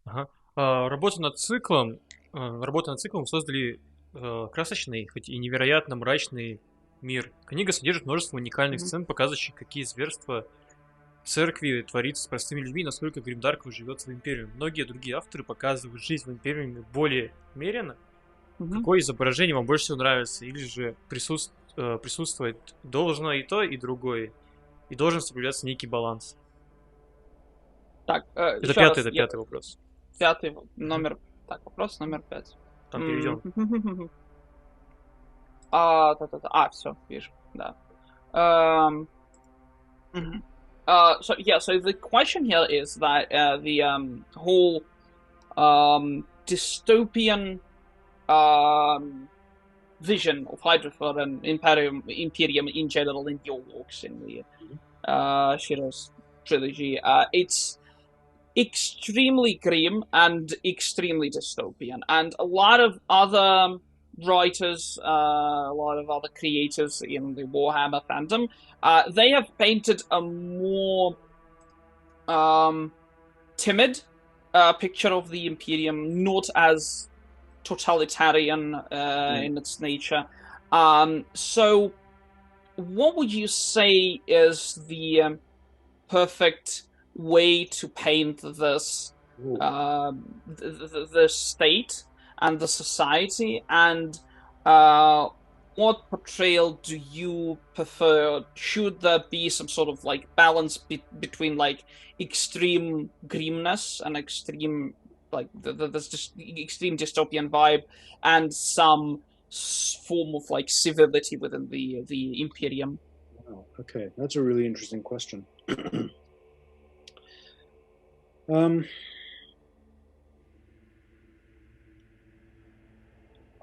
Ага. Работа над циклом создали красочный, хоть и невероятно мрачный мир. Книга содержит множество уникальных Мгм. сцен, показывающих, какие зверства в церкви творится с простыми людьми, насколько гримдарк живет в империю. Многие другие авторы показывают жизнь в империуме более меренно. Мгм. Какое изображение вам больше всего нравится? Или же присутствует должно и то, и другое? И должен соблюдаться некий баланс. Так, Это еще пятый, раз. это пятый вопрос. Пятый Мгм. номер. Так, вопрос номер пять. Там переведен. Та-та-та. Все, вижу, да. Um, mhm. So yeah, so the question here is that the whole dystopian um, vision of Hydrofor and Imperium in general in your works in the Shiro's trilogy, it's extremely grim and extremely dystopian. And a lot of other writers, a lot of other creators in the Warhammer fandom, they have painted a more um, timid picture of the Imperium, not as totalitarian Mm. in its nature. So, what would you say is the perfect way to paint this Ooh. the state and the society, and uh, what portrayal do you prefer? Should there be some sort of like balance between like extreme grimness and extreme like this just extreme dystopian vibe and some form of like civility within the Imperium? Wow. Okay, that's a really interesting question. um,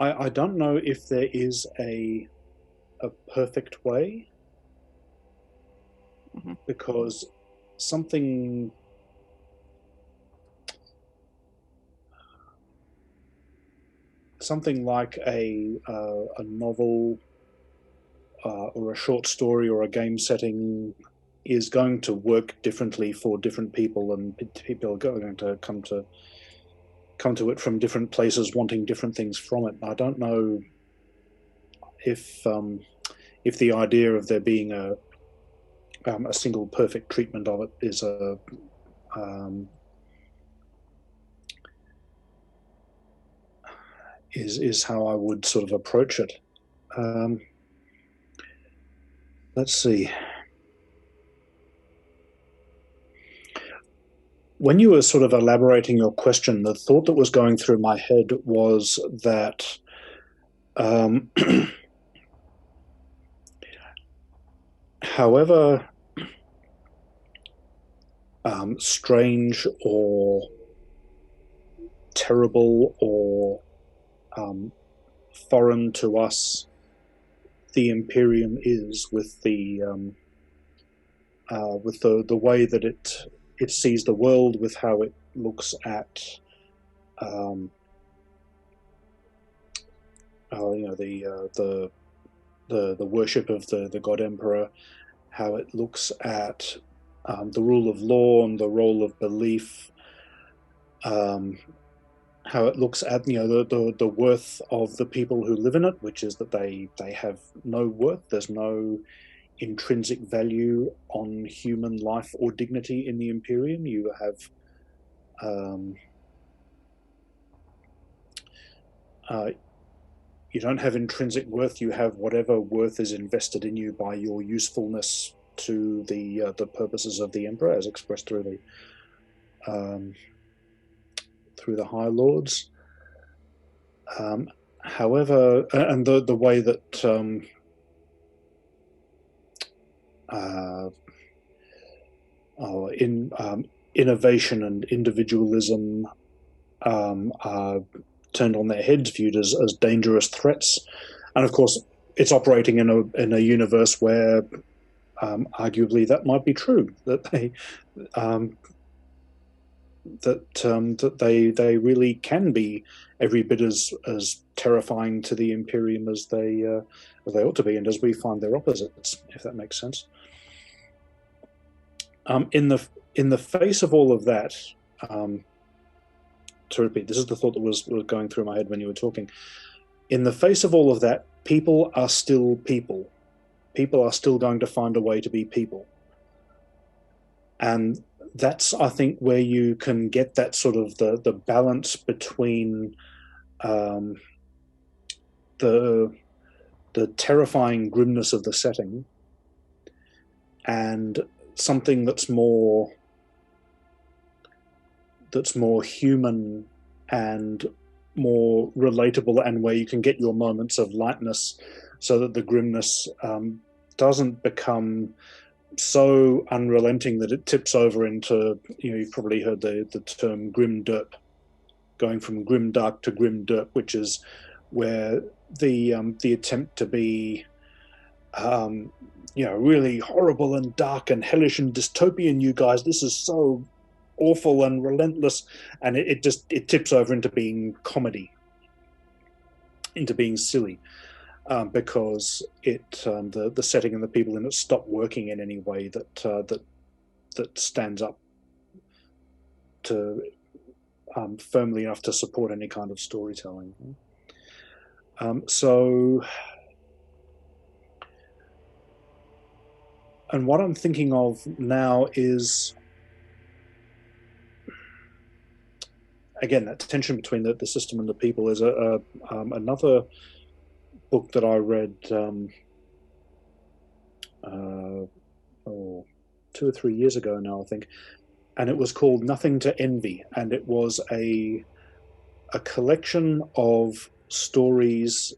I don't know if there is a perfect way, Mm-hmm. because something like a novel or a short story or a game setting is going to work differently for different people, and people are going to come to it from different places, wanting different things from it. I don't know if the idea of there being a single perfect treatment of it um, is how I would sort of approach it. Um, let's see. When you were sort of elaborating your question, the thought that was going through my head was that um, however strange or terrible or foreign to us the Imperium is, with the way that it sees the world, with how it looks at the worship of the God Emperor, how it looks at the rule of law and the role of belief, how it looks at the worth of the people who live in it, which is that they have no worth. There's no intrinsic value on human life or dignity in the Imperium. You have you don't have intrinsic worth. You have whatever worth is invested in you by your usefulness to the purposes of the Emperor, as expressed through the High Lords. However, and the way that innovation and individualism are turned on their heads, viewed as dangerous threats, and of course, it's operating in a universe where arguably that might be true, that they really can be every bit as terrifying to the Imperium as they ought to be, and as we find their opposites, if that makes sense. In the face of all of that, repeat, this is the thought that was going through my head when you were talking. In the face of all of that, people are still people. People are still going to find a way to be people. And that's, I think, where you can get that sort of the balance between the terrifying grimness of the setting and something that's more human and more relatable, and where you can get your moments of lightness so that the grimness doesn't become so unrelenting that it tips over into, you've probably heard the term grim derp, going from grim dark to grim derp, which is where the attempt to be really horrible and dark and hellish and dystopian, you guys, this is so awful and relentless, and it tips over into being comedy, into being silly, because the setting and the people in it stop working in any way that stands up to firmly enough to support any kind of storytelling. And what I'm thinking of now is, again, that tension between the system and the people is another book that I read 2 or 3 years ago now, I think, and it was called Nothing to Envy, and it was a collection of stories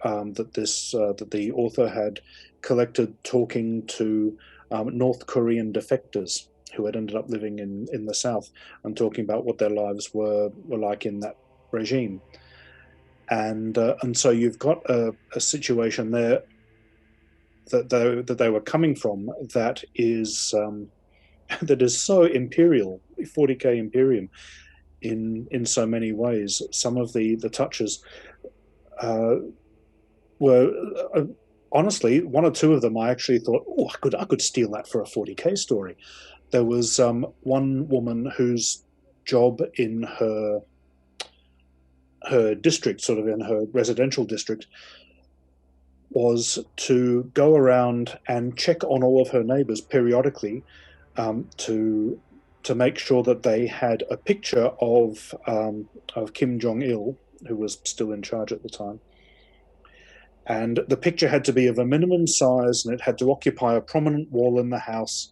that the author had collected, talking to North Korean defectors who had ended up living in the South, and talking about what their lives were like in that regime. And so you've got a situation there that they were coming from that is so imperial, 40k Imperium, in so many ways. Some of the touches were honestly, one or two of them I actually thought, oh, I could steal that for a 40k story. There was one woman whose job in her district, sort of in her residential district, was to go around and check on all of her neighbors periodically, to make sure that they had a picture of Kim Jong-il, who was still in charge at the time. And the picture had to be of a minimum size, and it had to occupy a prominent wall in the house.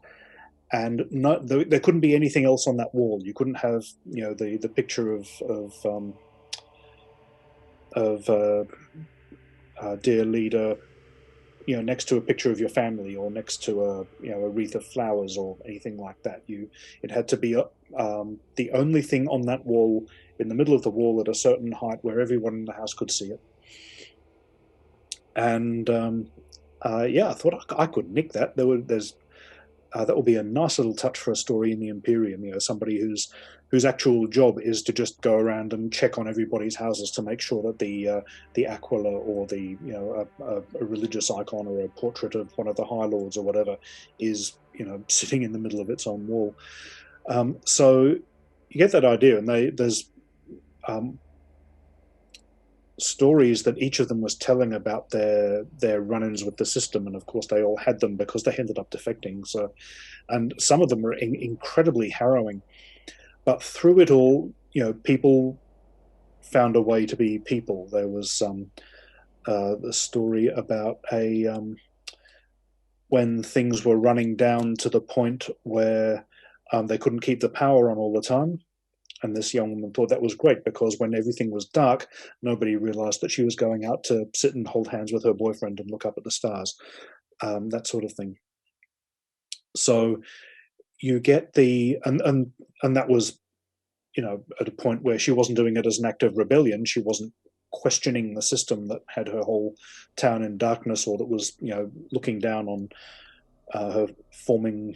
And there couldn't be anything else on that wall. You couldn't have, the picture of dear leader, next to a picture of your family, or next to a wreath of flowers or anything like that. It had to be the only thing on that wall, in the middle of the wall at a certain height where everyone in the house could see it. And I thought I could nick that. That will be a nice little touch for a story in the Imperium. Somebody whose actual job is to just go around and check on everybody's houses to make sure that the aquila, or the a religious icon or a portrait of one of the High Lords or whatever is sitting in the middle of its own wall. So you get that idea, and there's stories that each of them was telling about their run-ins with the system, and of course they all had them because they ended up defecting. So, and some of them were incredibly harrowing, but through it all, people found a way to be people. There was the story about when things were running down to the point where they couldn't keep the power on all the time. And this young woman thought that was great, because when everything was dark, nobody realized that she was going out to sit and hold hands with her boyfriend and look up at the stars, that sort of thing. So you get and that was, at a point where she wasn't doing it as an act of rebellion. She wasn't questioning the system that had her whole town in darkness, or that was, looking down on her forming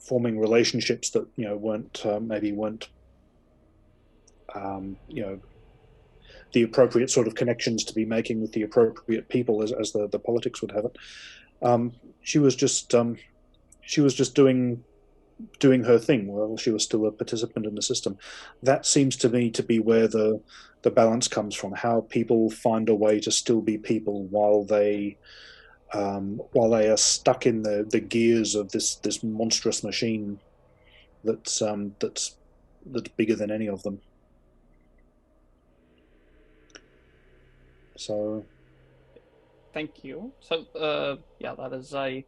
relationships that, weren't the appropriate sort of connections to be making with the appropriate people, as the politics would have it. She was just doing doing her thing while she was still a participant in the system. That seems to me to be where the balance comes from, how people find a way to still be people while they are stuck in the gears of this monstrous machine that's bigger than any of them. So thank you. So yeah, that is a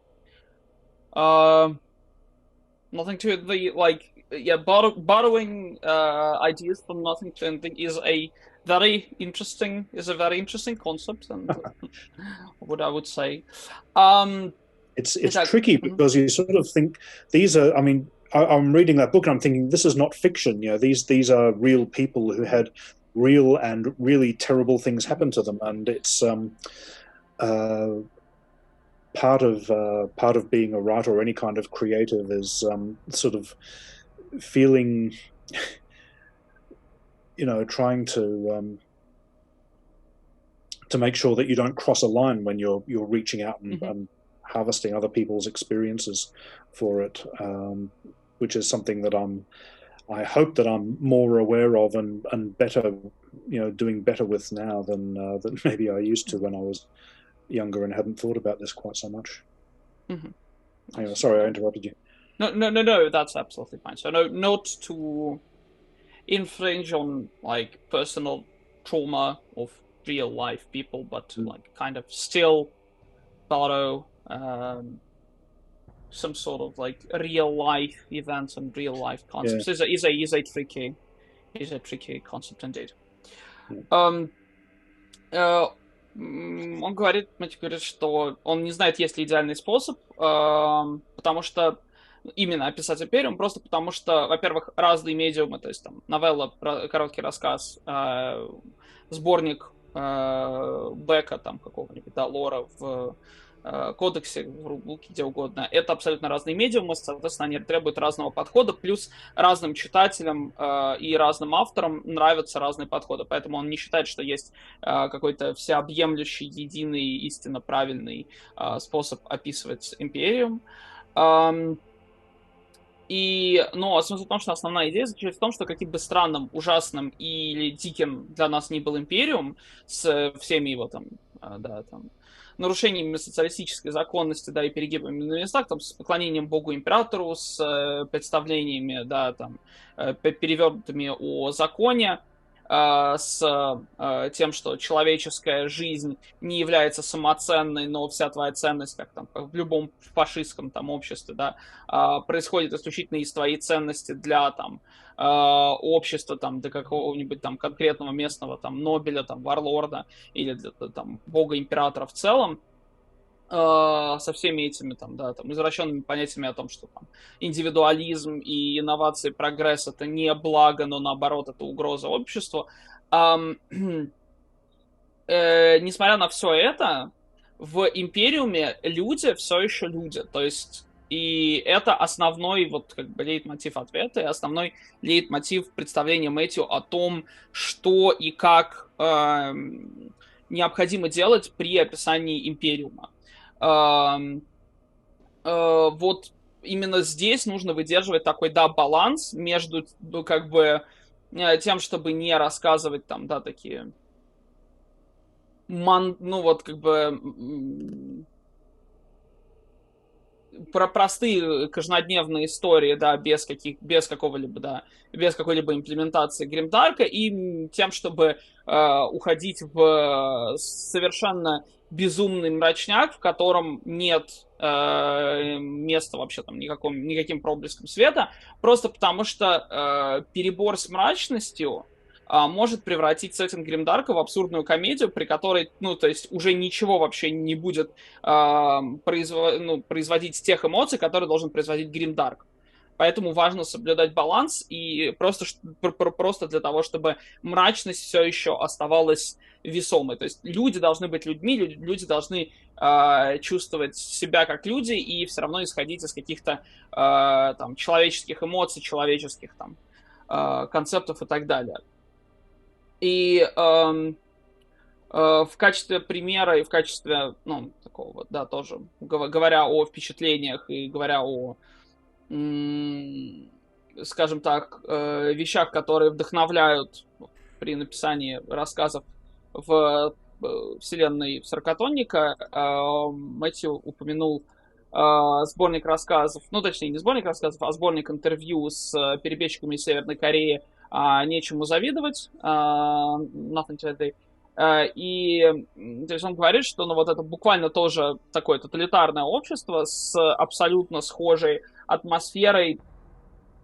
nothing to the borrowing ideas from nothing to anything is a very interesting concept, and what I would say. It's tricky because you sort of think these are. I mean, I'm reading that book and I'm thinking this is not fiction. You know, these are real people who had real and really terrible things happen to them, and it's part of being a writer or any kind of creative is sort of feeling, you know, trying to make sure that you don't cross a line when you're reaching out and harvesting other people's experiences for it, which is something that I hope that I'm more aware of and better, you know, doing better with now than maybe I used to when I was younger and hadn't thought about this quite so much. Anyway, sorry, I interrupted you. No, that's absolutely fine. So not to infringe on like personal trauma of real life people, but to like kind of still borrow some sort of like real life events and real life concepts is a tricky concept indeed. Он говорит, Мэтью говорит, что он не знает, есть ли идеальный способ, потому что именно описать империум, просто потому что, во-первых, разные медиумы, то есть там новелла, короткий рассказ, сборник Бека там какого-нибудь, да, лора в кодексе, в рулбуке, где угодно. Это абсолютно разные медиумы, соответственно, они требуют разного подхода, плюс разным читателям и разным авторам нравятся разные подходы. Поэтому он не считает, что есть какой-то всеобъемлющий, единый, истинно правильный способ описывать империум. Но смысл в том, что основная идея заключается в том, что каким бы странным, ужасным или диким для нас ни был империум, с всеми его там, нарушениями социалистической законности, да, и перегибами на местах, там, с поклонением Богу Императору, с представлениями, да, там, перевернутыми о законе, с тем, что человеческая жизнь не является самоценной, но вся твоя ценность, как там в любом фашистском там обществе, да, происходит исключительно из твоей ценности для там общества, там, для какого-нибудь там конкретного местного там Нобеля, там, варлорда или для там бога-императора в целом, со всеми этими там, да, там, извращенными понятиями о том, что там индивидуализм и инновации, прогресс — это не благо, но наоборот это угроза обществу. Несмотря на все это, в империуме люди все еще люди, то есть и это основной вот как бы лейтмотив ответа и основной лейтмотив представления Мэтью о том, что и как необходимо делать при описании империума. Вот именно здесь нужно выдерживать такой, да, баланс между, как бы, тем, чтобы не рассказывать там, да, такие, ну вот, как бы, про простые каждодневные истории, да, без какой-либо имплементации гримдарка, и тем, чтобы уходить в совершенно безумный мрачняк, в котором нет места вообще там никаким проблеском света, просто потому что перебор с мрачностью может превратить сеттинг гримдарка в абсурдную комедию, при которой, ну, то есть уже ничего вообще не будет производить тех эмоций, которые должен производить гримдарк. Поэтому важно соблюдать баланс и просто для того, чтобы мрачность все еще оставалась весомой. То есть люди должны быть людьми, люди должны чувствовать себя как люди и все равно исходить из каких-то там человеческих эмоций, человеческих там концептов и так далее. И в качестве примера и в качестве, ну, такого вот, да, тоже, говоря о впечатлениях и говоря о скажем так, вещах, которые вдохновляют при написании рассказов в вселенной Сорокатонника, Мэтью упомянул сборник рассказов, ну, точнее, не сборник рассказов, а сборник интервью с перебежчиками из Северной Кореи «Нечему завидовать», Nothing to Day. И то есть он говорит, что ну, вот это буквально тоже такое тоталитарное общество с абсолютно схожей атмосферой,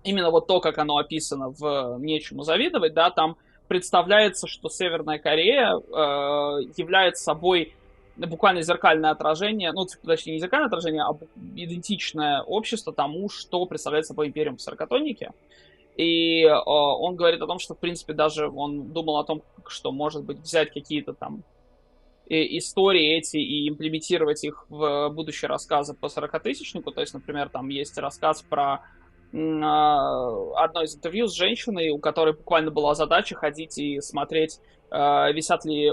именно вот то, как оно описано в «Нечему завидовать», да, там представляется, что Северная Корея является собой буквально зеркальное отражение, ну, точнее, не зеркальное отражение, а идентичное общество тому, что представляет собой империум в Сорокатоннике. И он говорит о том, что, в принципе, даже он думал о том, что, может быть, взять какие-то там истории эти и имплементировать их в будущие рассказы по Сорокатысячнику. То есть, например, там есть рассказ про одно из интервью с женщиной, у которой буквально была задача ходить и смотреть, висят ли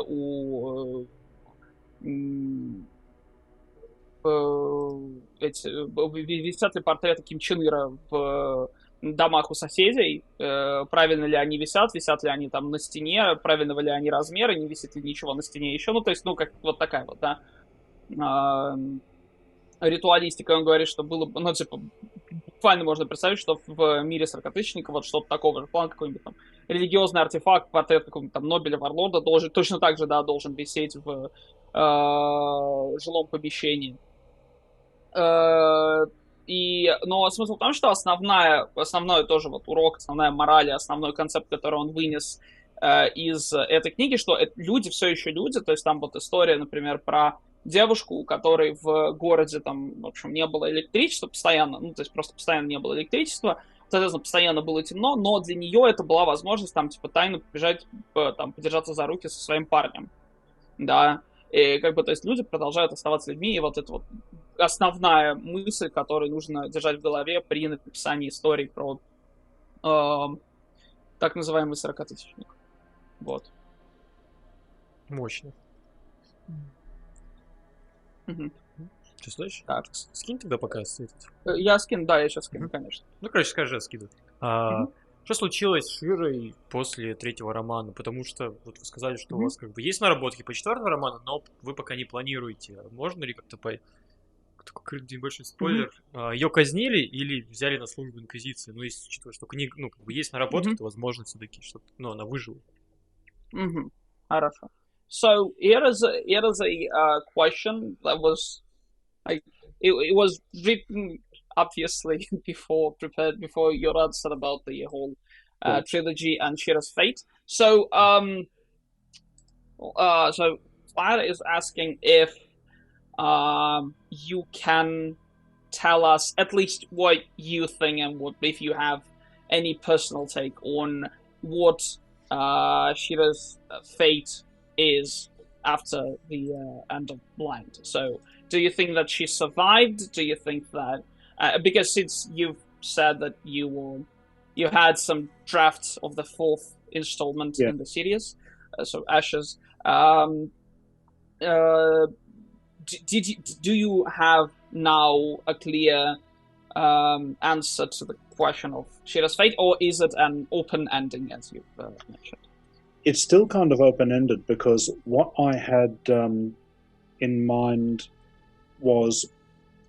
висят ли портреты Ким Чен Ира в домах у соседей, правильно ли они висят ли они там на стене, правильного ли они размера, не висит ли ничего на стене еще, ну, то есть, ну, как вот такая вот, да, ритуалистика. Он говорит, что было бы, ну, типа, буквально можно представить, что в мире Сорокатысячника вот что-то такого же плана, какой-нибудь там религиозный артефакт, портрет какого-нибудь там Нобеля, Варлорда должен, точно так же, да, должен висеть в жилом помещении. Но смысл в том, что основной тоже вот урок, основная мораль, основной концепт, который он вынес из этой книги, что люди все еще люди, то есть там вот история, например, про девушку, у которой в городе там, в общем, не было электричества постоянно, ну, то есть просто постоянно не было электричества, соответственно, постоянно было темно, но для нее это была возможность там, типа, тайно побежать, там, подержаться за руки со своим парнем, да, и как бы, то есть люди продолжают оставаться людьми, и вот это вот основная мысль, которую нужно держать в голове при написании историй про так называемый Сорокатысячник. Вот. Мощно. Угу. Что слышишь? Так. Скинь тогда пока этот. Я скину, да, я сейчас скину, конечно. Ну, короче, скажи, я скидываю. Что случилось с Широй после третьего романа? Потому что вот вы сказали, что у вас как бы есть наработки по четвертому роману, но вы пока не планируете. Можно ли как-то такой небольшой спойлер. Ее казнили или взяли на службу инквизиции? Ну, если учитывая, что книга, ну, как бы есть наработки, то возможно все-таки, что она выжила. Хорошо. So here is a question that was like it was written obviously prepared before your answer about the whole trilogy and Shira's fate. So so Clara is asking if you can tell us at least what you think and what if you have any personal take on what Shira's fate is after the end of Blind. So do you think that she survived? Do you think that because since you've said that you had some drafts of the fourth installment in the series, so Ashes, do you have now a clear answer to the question of Shira's fate, or is it an open ending, as you've mentioned? It's still kind of open-ended because what I had in mind was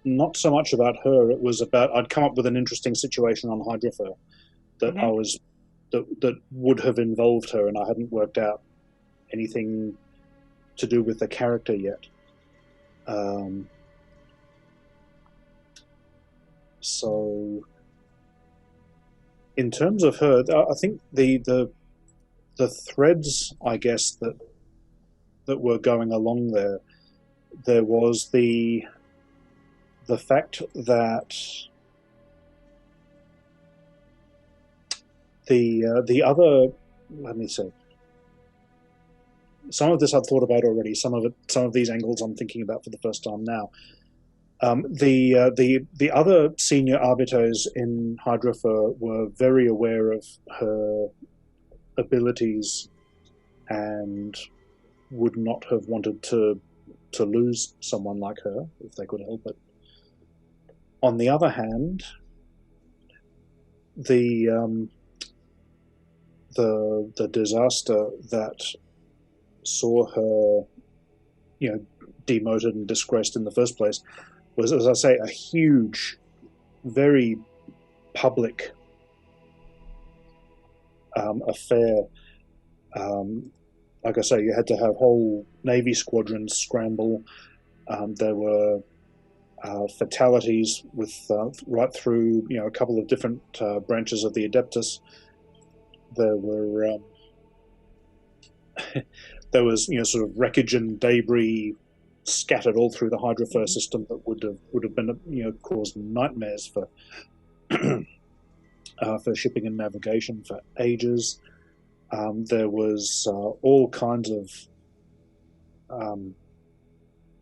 not so much about her. It was about I'd come up with an interesting situation on Hydrofer that that would have involved her, and I hadn't worked out anything to do with the character yet. So, in terms of her, I think the threads, I guess, that were going along there was the fact that the other, let me see, some of this I've thought about already. Some of these angles I'm thinking about for the first time now. The other senior arbiters in Hydrofer were very aware of her abilities and would not have wanted to lose someone like her if they could help it. On the other hand, the disaster that saw her, demoted and disgraced in the first place was, as I say, a huge, very public affair. Like I say, you had to have whole Navy squadrons scramble. There were fatalities with right through, a couple of different branches of the Adeptus. There were there was sort of wreckage and debris scattered all through the Hydrofer system that would have been caused nightmares for for shipping and navigation for ages. There was all kinds of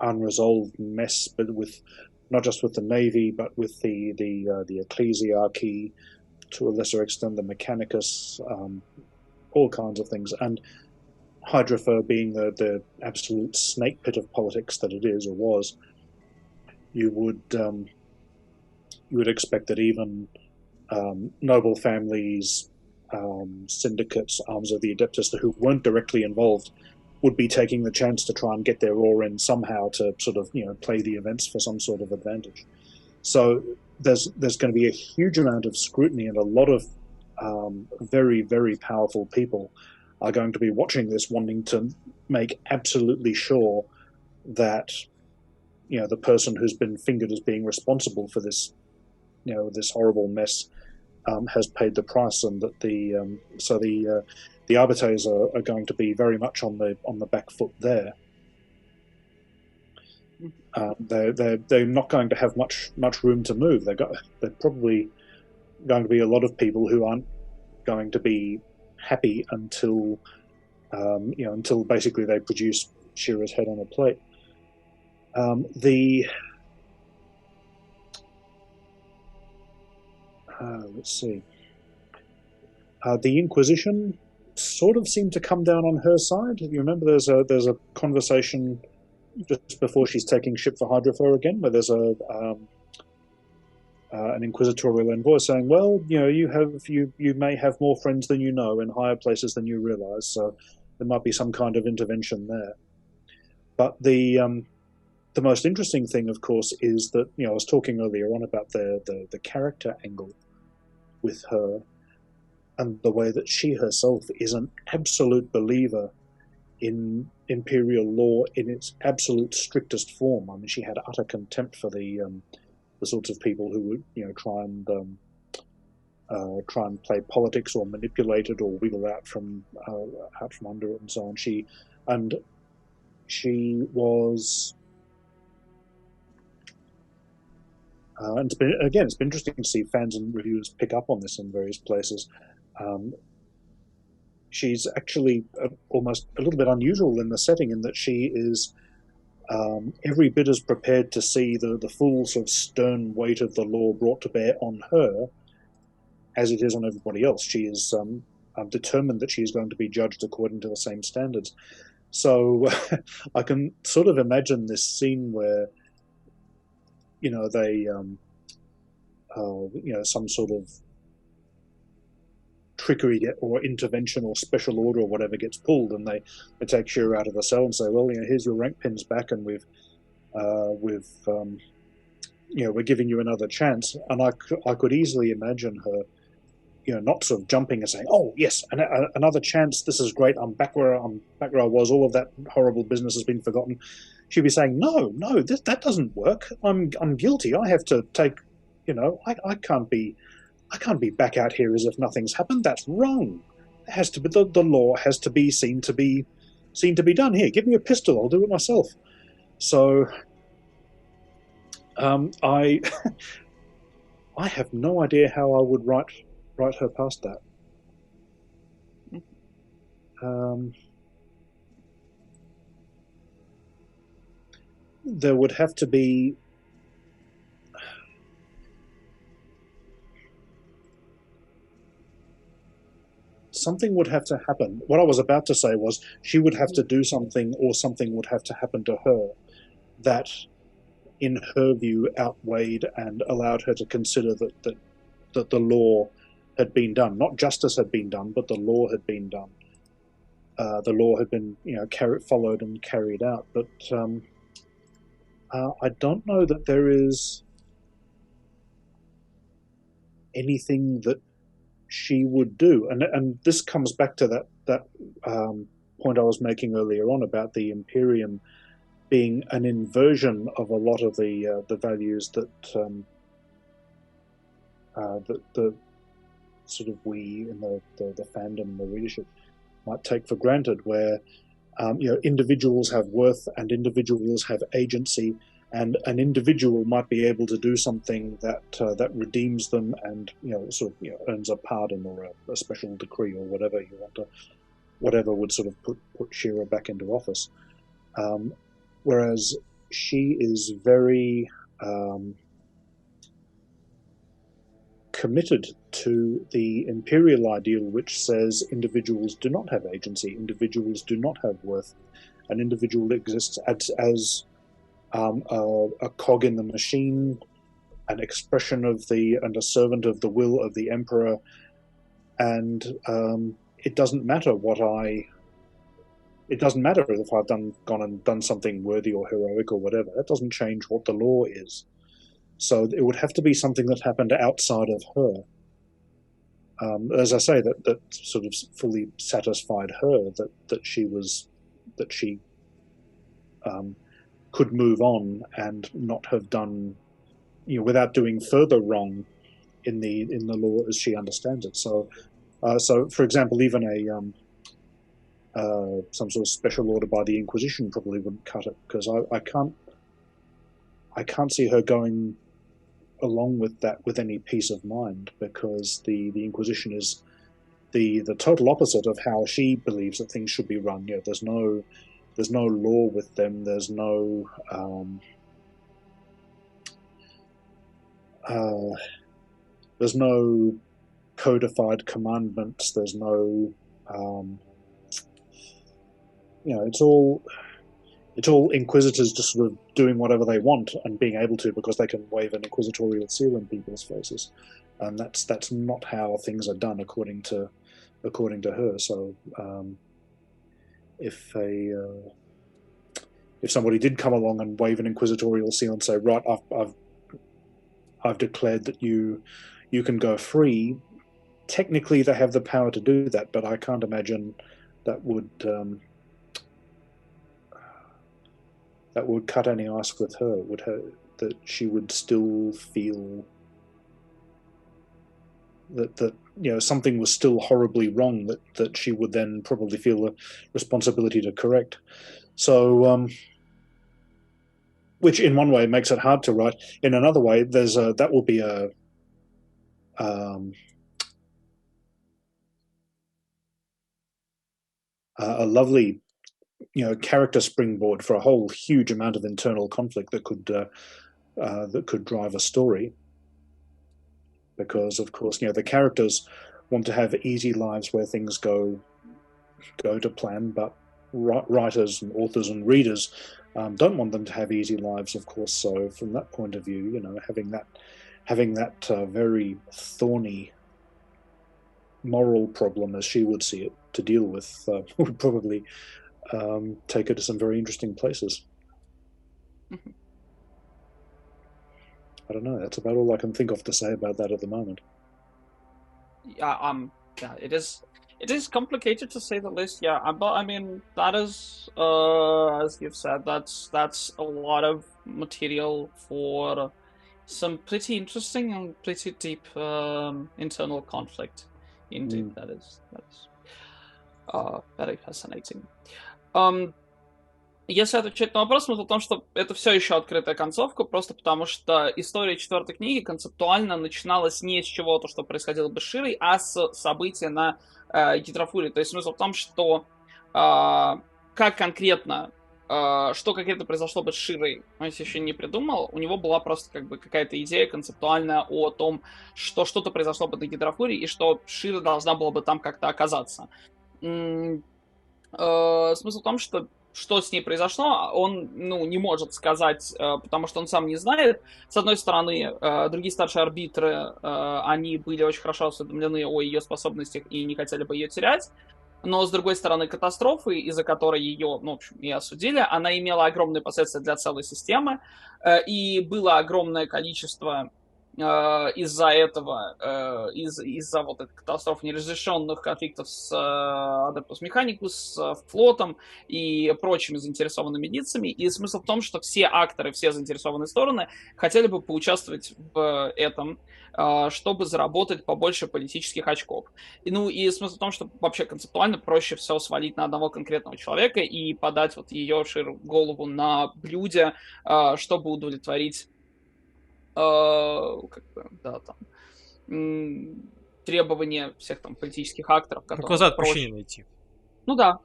unresolved mess, but with not just with the Navy, but with the ecclesiarchy, to a lesser extent the Mechanicus, all kinds of things. And Hydrofer being the absolute snake pit of politics that it is or was, you would expect that even noble families, syndicates, arms of the Adeptus who weren't directly involved would be taking the chance to try and get their oar in somehow to sort of play the events for some sort of advantage. So there's going to be a huge amount of scrutiny, and a lot of very, very powerful people are going to be watching this, wanting to make absolutely sure that the person who's been fingered as being responsible for this this horrible mess has paid the price, and that the arbiters are going to be very much on the back foot there. They're not going to have much room to move. They're probably going to be a lot of people who aren't going to be happy until until basically they produce Shira's head on a plate. Let's see. The Inquisition sort of seemed to come down on her side. You remember there's a conversation just before she's taking ship for Hydrofer again, where there's an inquisitorial envoy saying, well, you may have more friends than you know in higher places than you realize, so there might be some kind of intervention there. But the most interesting thing, of course, is that I was talking earlier on about the character angle with her, and the way that she herself is an absolute believer in imperial law in its absolute strictest form. I mean, she had utter contempt for the sorts of people who would try and play politics or manipulate it or wiggle out from under it and so on. She was. And it's been interesting to see fans and reviewers pick up on this in various places. She's actually almost a little bit unusual in the setting, in that she is every bit as prepared to see the full sort of stern weight of the law brought to bear on her as it is on everybody else. She is determined that she is going to be judged according to the same standards. So I can sort of imagine this scene where they some sort of trickery or intervention or special order or whatever gets pulled, and they take Shira out of the cell and say, well, here's your rank pins back, and we're giving you another chance. And I could easily imagine her not sort of jumping and saying, oh yes, another chance, this is great, I'm back where I was, all of that horrible business has been forgotten. She'd be saying, no, that doesn't work. I'm guilty. I have to take, I can't be back out here as if nothing's happened. That's wrong. It has to be the law has to be seen to be done. Here, give me a pistol. I'll do it myself. So, I have no idea how I would write her past that. There would have to be something would have to happen. What I was about to say was she would have to do something, or something would have to happen to her that, in her view, outweighed and allowed her to consider that the law had been done. Not justice had been done, but the law had been done. The law had been, followed and carried out. But I don't know that there is anything that she would do. And this comes back to that point I was making earlier on about the Imperium being an inversion of a lot of the values that the sort of we in the fandom and the readership might take for granted, where individuals have worth and individuals have agency, and an individual might be able to do something that redeems them and earns a pardon or a special decree or whatever you want to, whatever would sort of put Shira back into office. Whereas she is very committed to the imperial ideal, which says individuals do not have agency, individuals do not have worth. An individual exists as a cog in the machine, an expression of and a servant of the will of the emperor, and it doesn't matter it doesn't matter if I've gone and done something worthy or heroic or whatever. That doesn't change what the law is. So it would have to be something that happened outside of her. As I say, that sort of fully satisfied her, that she could move on and not have done, without doing further wrong in the law as she understands it. So for example, even some sort of special order by the Inquisition probably wouldn't cut it, because I can't see her going along with that with any peace of mind, because the Inquisition is the total opposite of how she believes that things should be run. There's no law with them. There's no codified commandments. There's no it's all inquisitors just sort of doing whatever they want and being able to, because they can wave an inquisitorial seal in people's faces, and that's not how things are done according to her. So if somebody did come along and wave an inquisitorial seal and say, right, I've declared that you can go free, technically they have the power to do that, but I can't imagine that would cut any ice with her. That she would still feel that something was still horribly wrong, that she would then probably feel a responsibility to correct. So which in one way makes it hard to write. In another way, that will be a lovely character springboard for a whole huge amount of internal conflict that could drive a story. Because of course, the characters want to have easy lives where things go to plan, but writers and authors and readers don't want them to have easy lives, of course. So from that point of view, having that very thorny moral problem, as she would see it, to deal with would probably take her to some very interesting places. Mm-hmm. I don't know. That's about all I can think of to say about that at the moment. Yeah, it is complicated to say the least. Yeah, but I mean, that is, as you've said, that's a lot of material for some pretty interesting and pretty deep internal conflict. Indeed, that is very fascinating. Если отвечать на вопрос, смысл в том, что это все еще открытая концовка, просто потому что история четвертой книги концептуально начиналась не с чего-то, что происходило бы с Широй, а с события на Гидрофуре. То есть смысл в том, что что конкретно произошло бы с Широй, он еще не придумал. У него была просто какая-то идея концептуальная о том, что что-то произошло бы на Гидрофуре и что Шира должна была бы там как-то оказаться. Смысл в том, что что с ней произошло, он, не может сказать, потому что он сам не знает. С одной стороны, другие старшие арбитры, они были очень хорошо осведомлены о ее способностях и не хотели бы ее терять. Но, с другой стороны, катастрофы, из-за которой ее, в общем, и осудили, она имела огромные последствия для целой системы, и было огромное количество из-за этого, из-за вот этой катастрофы неразрешенных конфликтов с Adeptus Mechanicus, с флотом и прочими заинтересованными лицами. И смысл в том, что все акторы, все заинтересованные стороны хотели бы поучаствовать в этом, чтобы заработать побольше политических очков. И смысл в том, что вообще концептуально проще все свалить на одного конкретного человека и подать вот ее голову на блюде, чтобы удовлетворить требования всех там политических акторов, которые... Глаза отпущения найти. Да.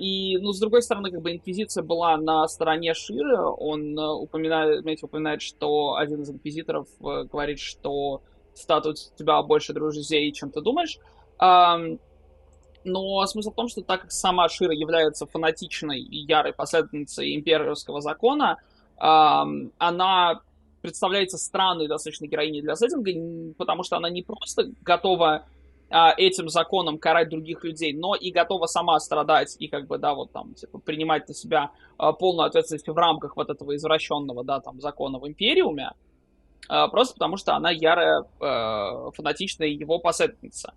И, с другой стороны, инквизиция была на стороне Ширы. Мэтью упоминает, что один из инквизиторов говорит, что статут у тебя больше друзей, чем ты думаешь. Но смысл в том, что так как сама Шира является фанатичной и ярой последовательницей имперского закона, она представляется странной достаточно героиней для сеттинга, потому что она не просто готова этим законом карать других людей, но и готова сама страдать и принимать на себя полную ответственность в рамках вот этого извращенного, закона в Империуме, просто потому что она ярая, фанатичная его последовательница.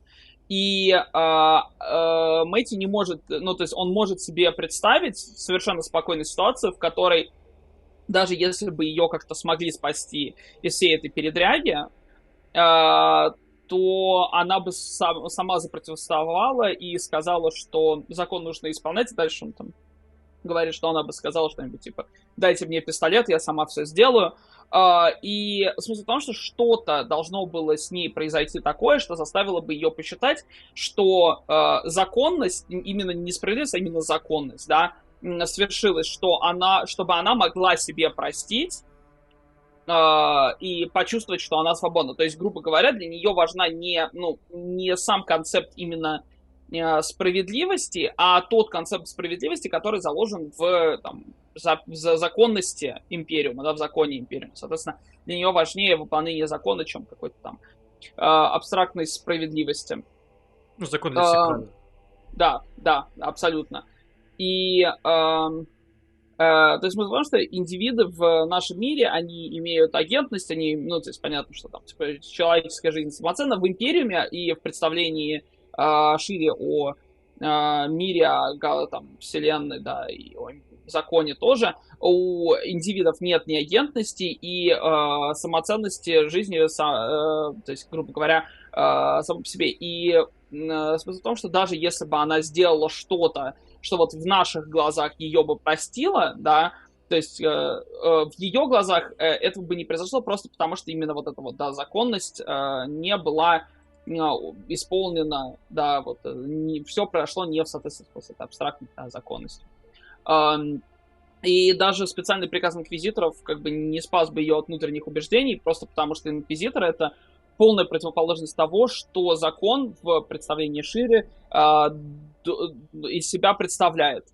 И Мэтью не может, то есть он может себе представить совершенно спокойную ситуацию, в которой даже если бы ее как-то смогли спасти из всей этой передряги, то она бы сама запротестовала и сказала, что закон нужно исполнять. И дальше он там говорит, что она бы сказала что-нибудь типа «дайте мне пистолет, я сама все сделаю». И смысл в том, что что-то должно было с ней произойти такое, что заставило бы ее посчитать, что законность, именно не справедливость, а именно законность, свершилась, чтобы она могла себе простить и почувствовать, что она свободна. То есть, грубо говоря, для нее важна не сам концепт именно справедливости, а тот концепт справедливости, который заложен в законности Империума, в законе Империума. Соответственно, для нее важнее выполнение закона, чем какой-то там абстрактной справедливости. Законность правил. Да, абсолютно. И то есть мы знаем, что индивиды в нашем мире, они имеют агентность, они, то есть понятно, что там человеческая жизнь самоценна. В Империуме и в представлении шире о мире, о вселенной, и о законе тоже, у индивидов нет ни агентности и самоценности жизни, то есть, грубо говоря, само по себе. И смысл в том, что даже если бы она сделала что-то, что вот в наших глазах ее бы простило, то есть в ее глазах этого бы не произошло просто потому, что именно вот эта законность не была исполнена, все прошло не в соответствии с этой абстрактной законностью. И даже специальный приказ инквизиторов не спас бы ее от внутренних убеждений, просто потому что инквизитор — это полная противоположность того, что закон в представлении шире из себя представляет.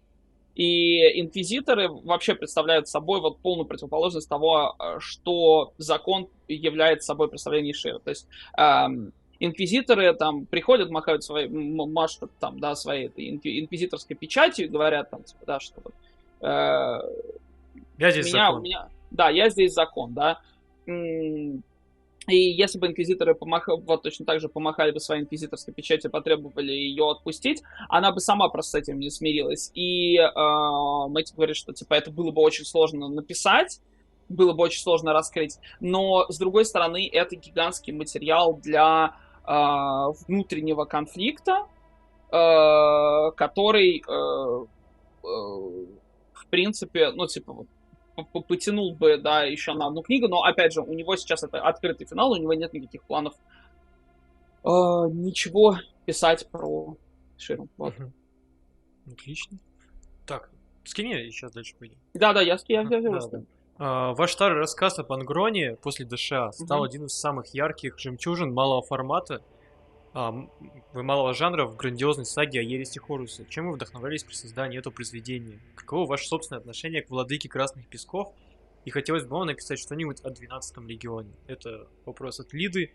И инквизиторы вообще представляют собой полную противоположность того, что закон является собой представление шире. То есть инквизиторы приходят, машут своей этой инквизиторской печатью и говорят что я здесь закон. Я здесь закон, И если бы инквизиторы точно так же помахали бы своей инквизиторской печатью и потребовали ее отпустить, она бы сама просто с этим не смирилась. И Мэтью говорит, что это было бы очень сложно написать, было бы очень сложно раскрыть, но, с другой стороны, это гигантский материал для внутреннего конфликта, который, в принципе, потянул бы, еще на одну книгу, но, опять же, у него сейчас это открытый финал, у него нет никаких планов ничего писать про Ширу. Вот. Отлично. Так, скини, и сейчас дальше пойдем. Да, я взял. Ваш старый рассказ о Пангроне после ДША стал один из самых ярких жемчужин малого формата. Вы малого жанра в грандиозной саге о ереси Хоруса. Чем вы вдохновлялись при создании этого произведения? Каково ваше собственное отношение к владыке Красных Песков? И хотелось бы вам написать что-нибудь о 12-м легионе. Это вопрос от Лиды,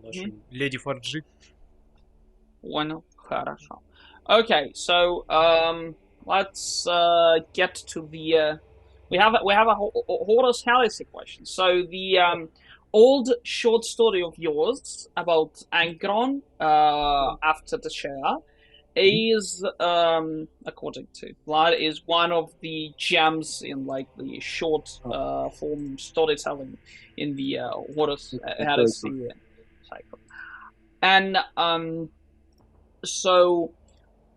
нашей леди Фарджи. Понял, хорошо. Okay, so let's get to the. We have a Horus Heresy question. So the old short story of yours about Angron after the share is, according to Vlad, is one of the gems in like the short form storytelling in the Horus Heresy cycle. And so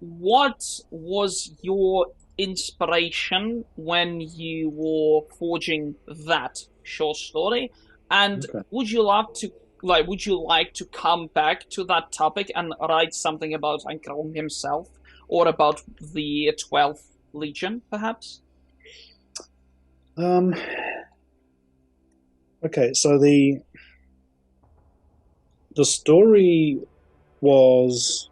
what was your inspiration when you were forging that short story? And would you like to come back to that topic and write something about Angron himself, or about the 12th Legion, perhaps? Okay, so the story was.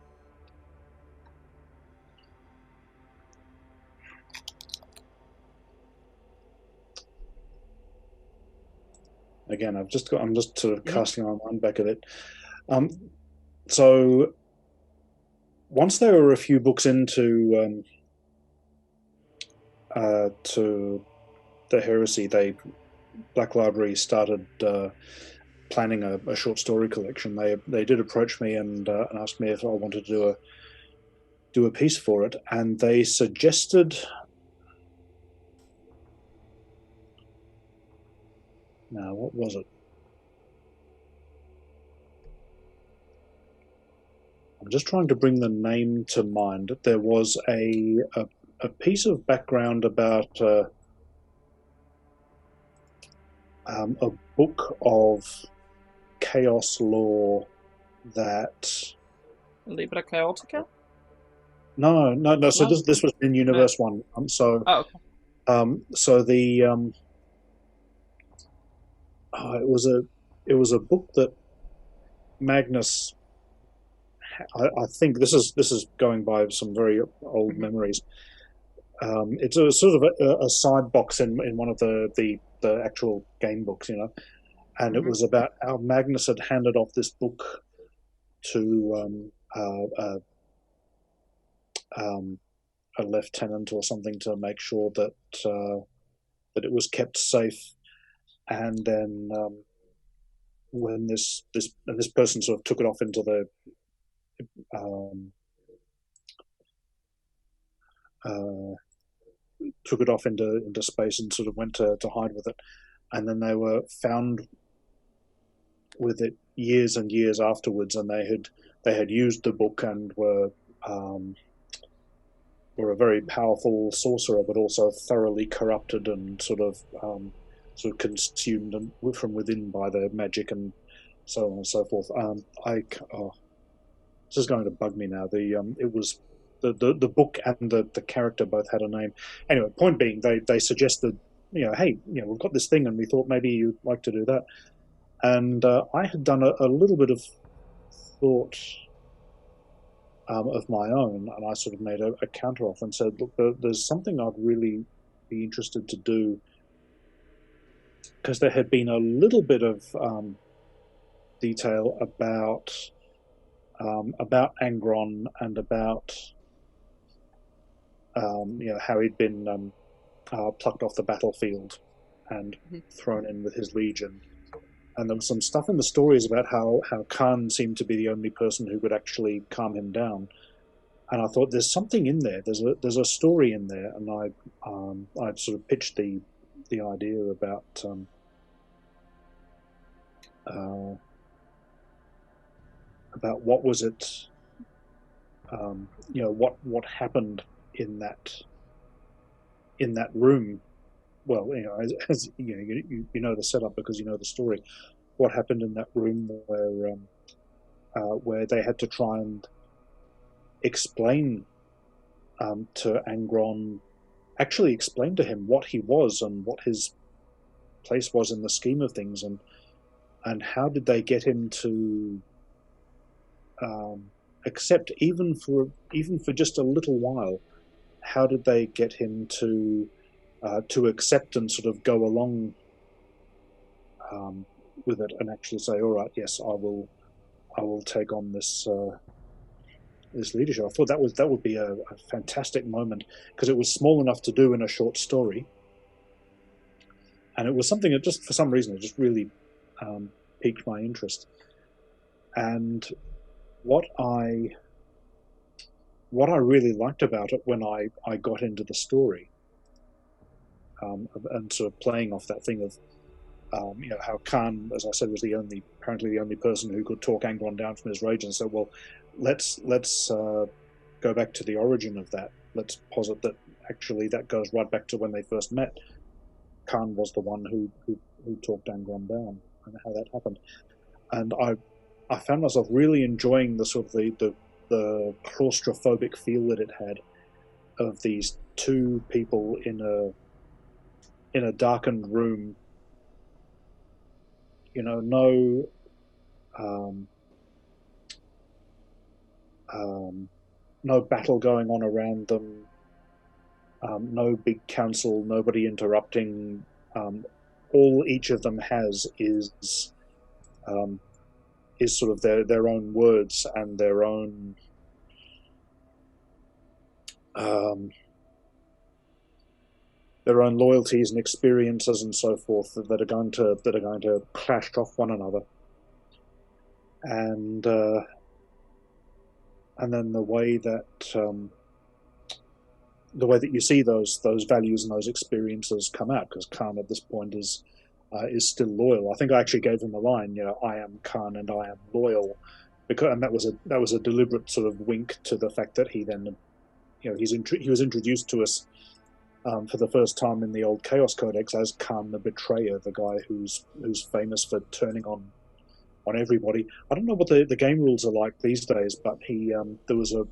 Again, I'm just sort of casting my mind back at it. So once there were a few books into to the heresy, Black Library started planning a short story collection. They did approach me and asked me if I wanted to do a piece for it, and they suggested. Now, what was it? I'm just trying to bring the name to mind. There was a piece of background about a book of chaos lore that. Libra Chaotica? No. So this was in Universe 1. So the. It was a book that Magnus. I think this is going by some very old memories. It's a sort of a side box in one of the actual game books, and it was about how Magnus had handed off this book to a lieutenant or something to make sure that it was kept safe. And then when this person sort of took it off into the into space and sort of went to hide with it, and then they were found with it years and years afterwards, and they had used the book and were a very powerful sorcerer, but also thoroughly corrupted and sort of consumed from within by the magic and so on and so forth. This is going to bug me now. It was the book and the character both had a name. Anyway, point being, they suggested, hey, we've got this thing, and we thought maybe you'd like to do that. And I had done a little bit of thought of my own, and I sort of made a counter offer and said, look, there's something I'd really be interested to do, because there had been a little bit of detail about Angron and about how he'd been plucked off the battlefield and thrown in with his legion. And there was some stuff in the stories about how Khan seemed to be the only person who could actually calm him down. And I thought, there's something in there. There's a story in there. And I sort of pitched the idea about what was it, what happened in that room. Well, as you know the setup because you know the story. What happened in that room where they had to try and explain to Angron, actually explain to him what he was and what his place was in the scheme of things, and how did they get him to accept, even for just a little while? How did they get him to accept and sort of go along with it and actually say, "All right, yes, I will take on this this leadership"? I thought that would be a fantastic moment, because it was small enough to do in a short story, and it was something that just for some reason it just really piqued my interest. And what I really liked about it when I got into the story, and sort of playing off that thing of how Khan, as I said, was apparently the only person who could talk Angron down from his rage, and said, well, let's go back to the origin of that. Let's posit that actually that goes right back to when they first met. Khan was the one who talked Angron down, and how that happened. And I found myself really enjoying the sort of the claustrophobic feel that it had, of these two people in a darkened room. No battle going on around them, no big council, nobody interrupting. All each of them has is sort of their own words and their own loyalties and experiences and so forth that are going to clash off one another. And then the way that you see those values and those experiences come out, because Khan at this point is still loyal. I think I actually gave him a line, I am Khan and I am loyal, and that was a deliberate sort of wink to the fact that he then, he was introduced to us for the first time in the old Chaos Codex as Khan the Betrayer, the guy who's famous for turning on everybody. I don't know what the game rules are like these days, but there was a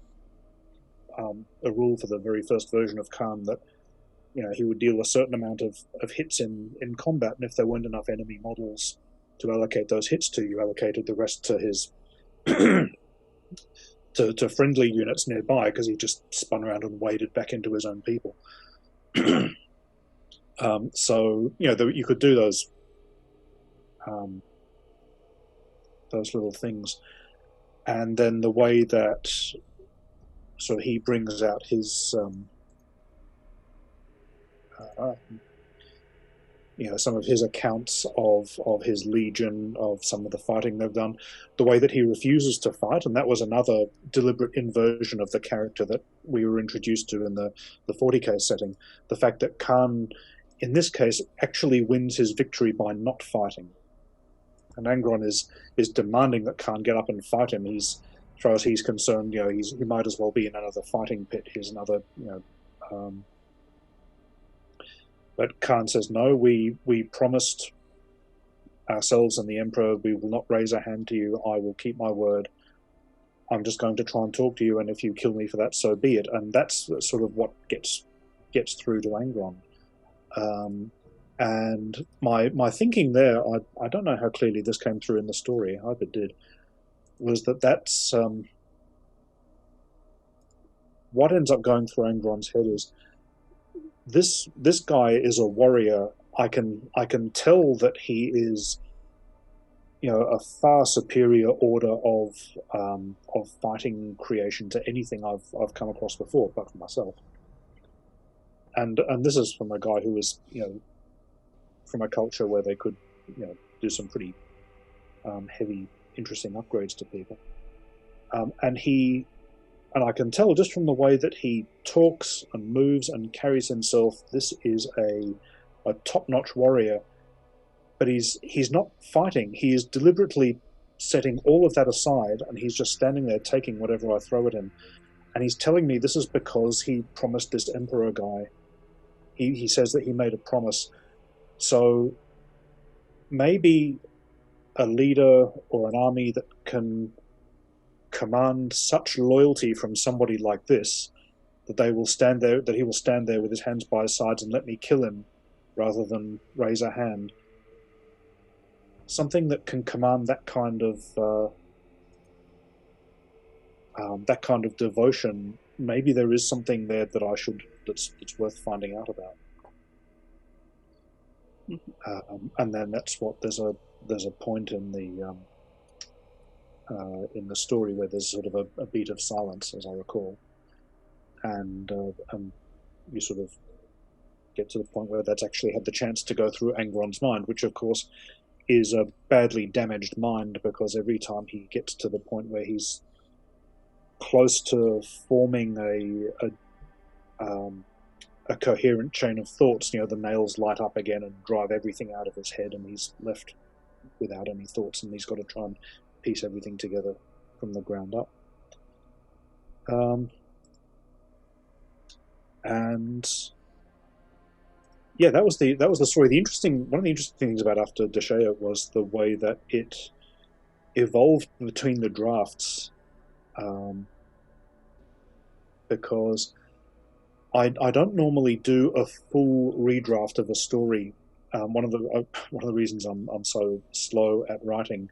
rule for the very first version of Khan that he would deal a certain amount of hits in combat, and if there weren't enough enemy models to allocate those hits to, you allocated the rest to his to friendly units nearby, because he just spun around and waded back into his own people. So you could do those little things, and then the way that so he brings out his some of his accounts of his legion, of some of the fighting they've done, the way that he refuses to fight, and that was another deliberate inversion of the character that we were introduced to in the 40k setting. The fact that Khan, in this case, actually wins his victory by not fighting. And Angron is demanding that Khan get up and fight him. As far as he's concerned, he might as well be in another fighting pit. He's another, but Khan says, no, we promised ourselves and the Emperor we will not raise a hand to you. I will keep my word. I'm just going to try and talk to you, and if you kill me for that, so be it. And that's sort of what gets through to Angron. And my thinking there, I don't know how clearly this came through in the story, I hope it did, was that's what ends up going through Angron's head is, this guy is a warrior. I can tell that he is, a far superior order of fighting creation to anything I've come across before, apart from myself. And this is from a guy who was, from a culture where they could, do some pretty heavy, interesting upgrades to people. And I can tell just from the way that he talks and moves and carries himself, this is a top-notch warrior. But he's not fighting. He is deliberately setting all of that aside, and he's just standing there taking whatever I throw at him. And he's telling me this is because he promised this Emperor guy. He says that he made a promise. So maybe a leader or an army that can command such loyalty from somebody like this, that he will stand there with his hands by his sides and let me kill him rather than raise a hand. Something that can command that kind of that kind of devotion, maybe there is something there that that's worth finding out about. And then there's a point in the story where there's sort of a beat of silence, as I recall, and you sort of get to the point where that's actually had the chance to go through Angron's mind, which of course is a badly damaged mind, because every time he gets to the point where he's close to forming a coherent chain of thoughts, the nails light up again and drive everything out of his head, and he's left without any thoughts, and he's got to try and piece everything together from the ground up. And yeah, that was the story. One of the interesting things about After Deshea was the way that it evolved between the drafts, because I don't normally do a full redraft of a story. One of the reasons I'm so slow at writing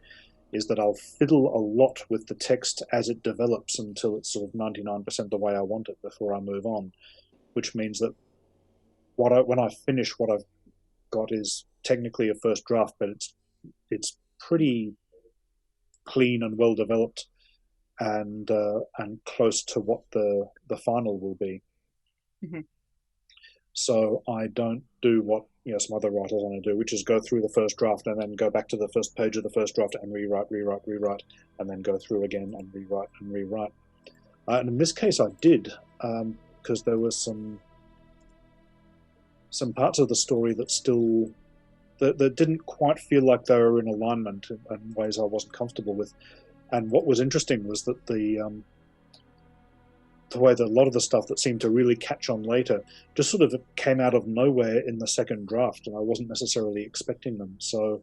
is that I'll fiddle a lot with the text as it develops until it's sort of 99% the way I want it before I move on, which means that when I finish, what I've got is technically a first draft, but it's pretty clean and well developed, and close to what the final will be. Mm-hmm. So I don't do what some other writers want to do, which is go through the first draft and then go back to the first page of the first draft and rewrite, and then go through again and rewrite. And in this case, I did, because there was some parts of the story that didn't quite feel like they were in alignment in ways I wasn't comfortable with. And what was interesting was that the way that a lot of the stuff that seemed to really catch on later just sort of came out of nowhere in the second draft, and I wasn't necessarily expecting them. So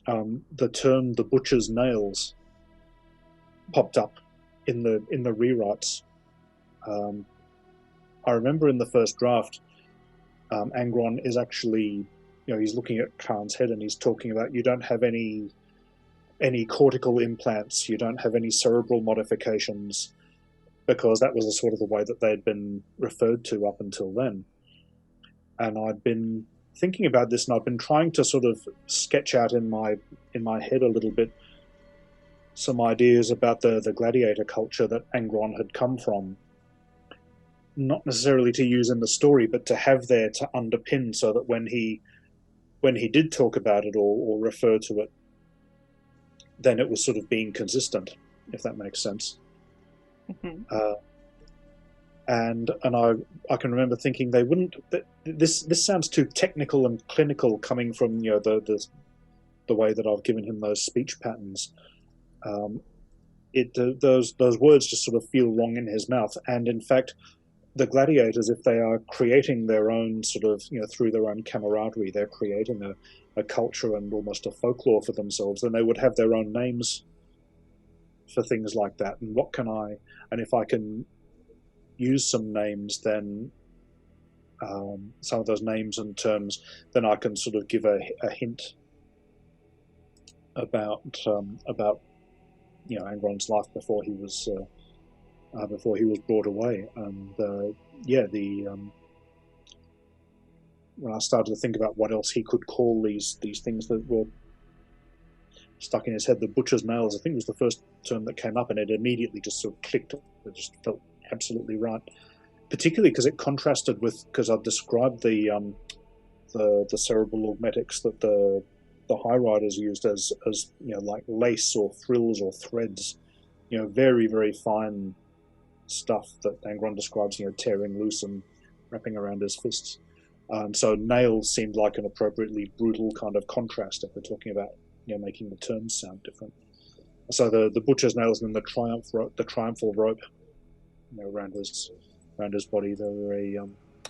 the term "the butcher's nails" popped up in the rewrites. I remember in the first draft, Angron is actually, he's looking at Khan's head and he's talking about, you don't have any cortical implants, you don't have any cerebral modifications, because that was sort of the way that they'd been referred to up until then. And I'd been thinking about this, and I'd been trying to sort of sketch out in my head a little bit some ideas about the gladiator culture that Angron had come from, not necessarily to use in the story, but to have there to underpin, so that when he did talk about it or refer to it, then it was sort of being consistent, if that makes sense. Mm-hmm. And I can remember thinking they wouldn't. This sounds too technical and clinical, coming from the way that I've given him those speech patterns. Those words just sort of feel wrong in his mouth. And in fact, the gladiators, if they are creating their own sort of through their own camaraderie, they're creating a culture and almost a folklore for themselves, then they would have their own names for things like that. And if I can use some names, then some of those names and terms, then I can sort of give a hint about Angron's life before he was brought away. And when I started to think about what else he could call these things that were stuck in his head, the butcher's nails, I think, was the first term that came up, and it immediately just sort of clicked. It just felt absolutely right, particularly because it contrasted with, because I've described the cerebral augmetics that the high riders used as like lace or frills or threads, very, very fine stuff that Angron describes, tearing loose and wrapping around his fists. So nails seemed like an appropriately brutal kind of contrast if we're talking about making the terms sound different. So the butcher's nails and then the triumphal rope around his body, there were a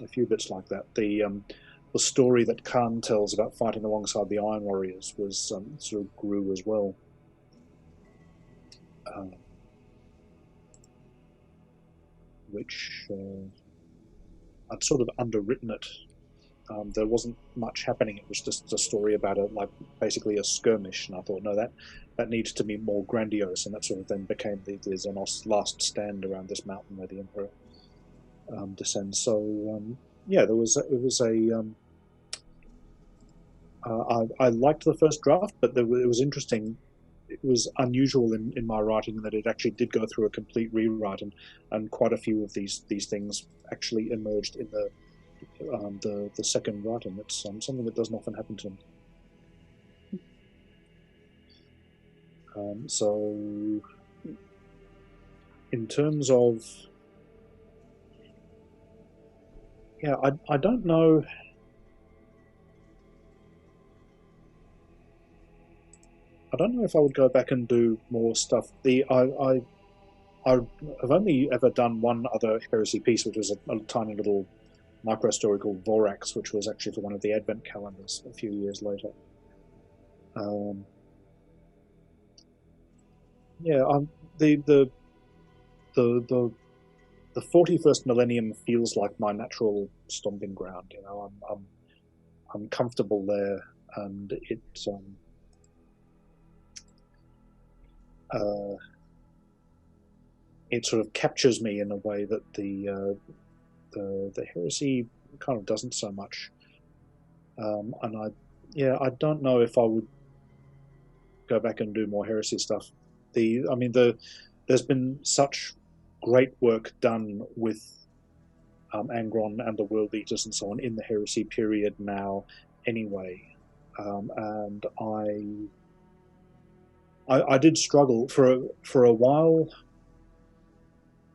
few bits like that. The story that Khan tells about fighting alongside the Iron Warriors was sort of grew as well. Which I'd sort of underwritten it. There wasn't much happening. It was just a story about basically a skirmish, and I thought, no, that needs to be more grandiose, and that sort of then became the Xenos last stand around this mountain where the Emperor descends. So yeah, it was a I liked the first draft, but it was interesting. It was unusual in my writing that it actually did go through a complete rewrite, and quite a few of these things actually emerged in the second writing. It's something that doesn't often happen to them. So, in terms of, yeah, I don't know. I don't know if I would go back and do more stuff. I have only ever done one other heresy piece, which was a tiny little micro story called Vorax, which was actually for one of the Advent calendars a few years later. Yeah, the 41st millennium feels like my natural stomping ground. You know, I'm comfortable there, and it sort of captures me in a way that the heresy kind of doesn't so much. And I don't know if I would go back and do more heresy stuff. There's been such great work done with Angron and the World Eaters and so on in the heresy period now, anyway, and I did struggle for a while.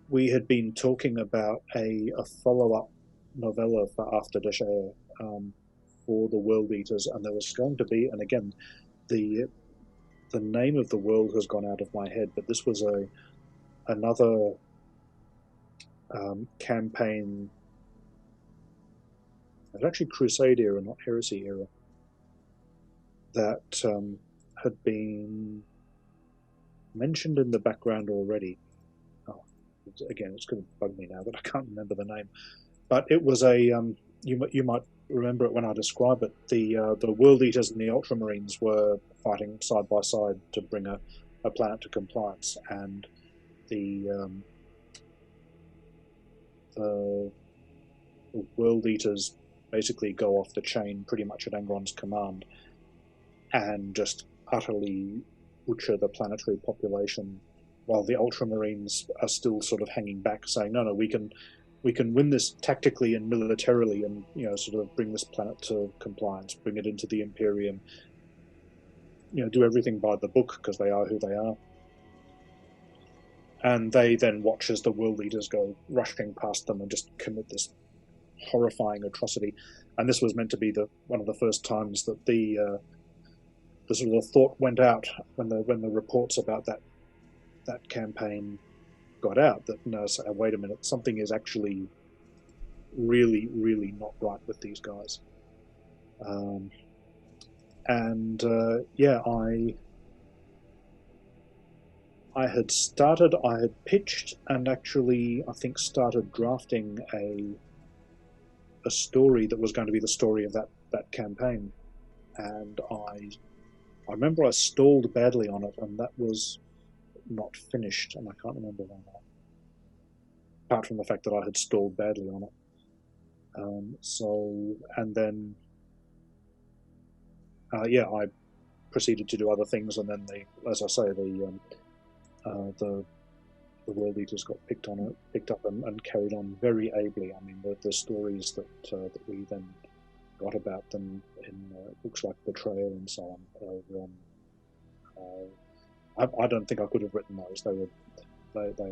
We had been talking about a follow-up novella for Urdesh for the World Eaters, and there was going to be, and again, the name of the world has gone out of my head, but this was another campaign. It was actually Crusade era, not Heresy era, that had been mentioned in the background already. Oh, again, it's going to bug me now that I can't remember the name. But it was a you might remember it when I describe it. The World Eaters and the Ultramarines were fighting side by side to bring a planet to compliance, and the World Eaters basically go off the chain pretty much at Angron's command and just utterly butcher the planetary population, while the Ultramarines are still sort of hanging back, saying, no, we can win this tactically and militarily, and sort of bring this planet to compliance, bring it into the Imperium, do everything by the book because they are who they are. And they then watch as the World Leaders go rushing past them and just commit this horrifying atrocity. And this was meant to be one of the first times that the sort of thought went out when the reports about that campaign got out, that wait a minute, something is actually really, really not right with these guys. I had pitched and actually, I think, started drafting a story that was going to be the story of that campaign. And I remember I stalled badly on it, and that was not finished, and I can't remember why now. Apart from the fact that I had stalled badly on it. And then I proceeded to do other things, and then as I say, the World Eaters got picked up and carried on very ably. I mean, the stories that we then got about them in books like Betrayal and so on. I don't think I could have written those. They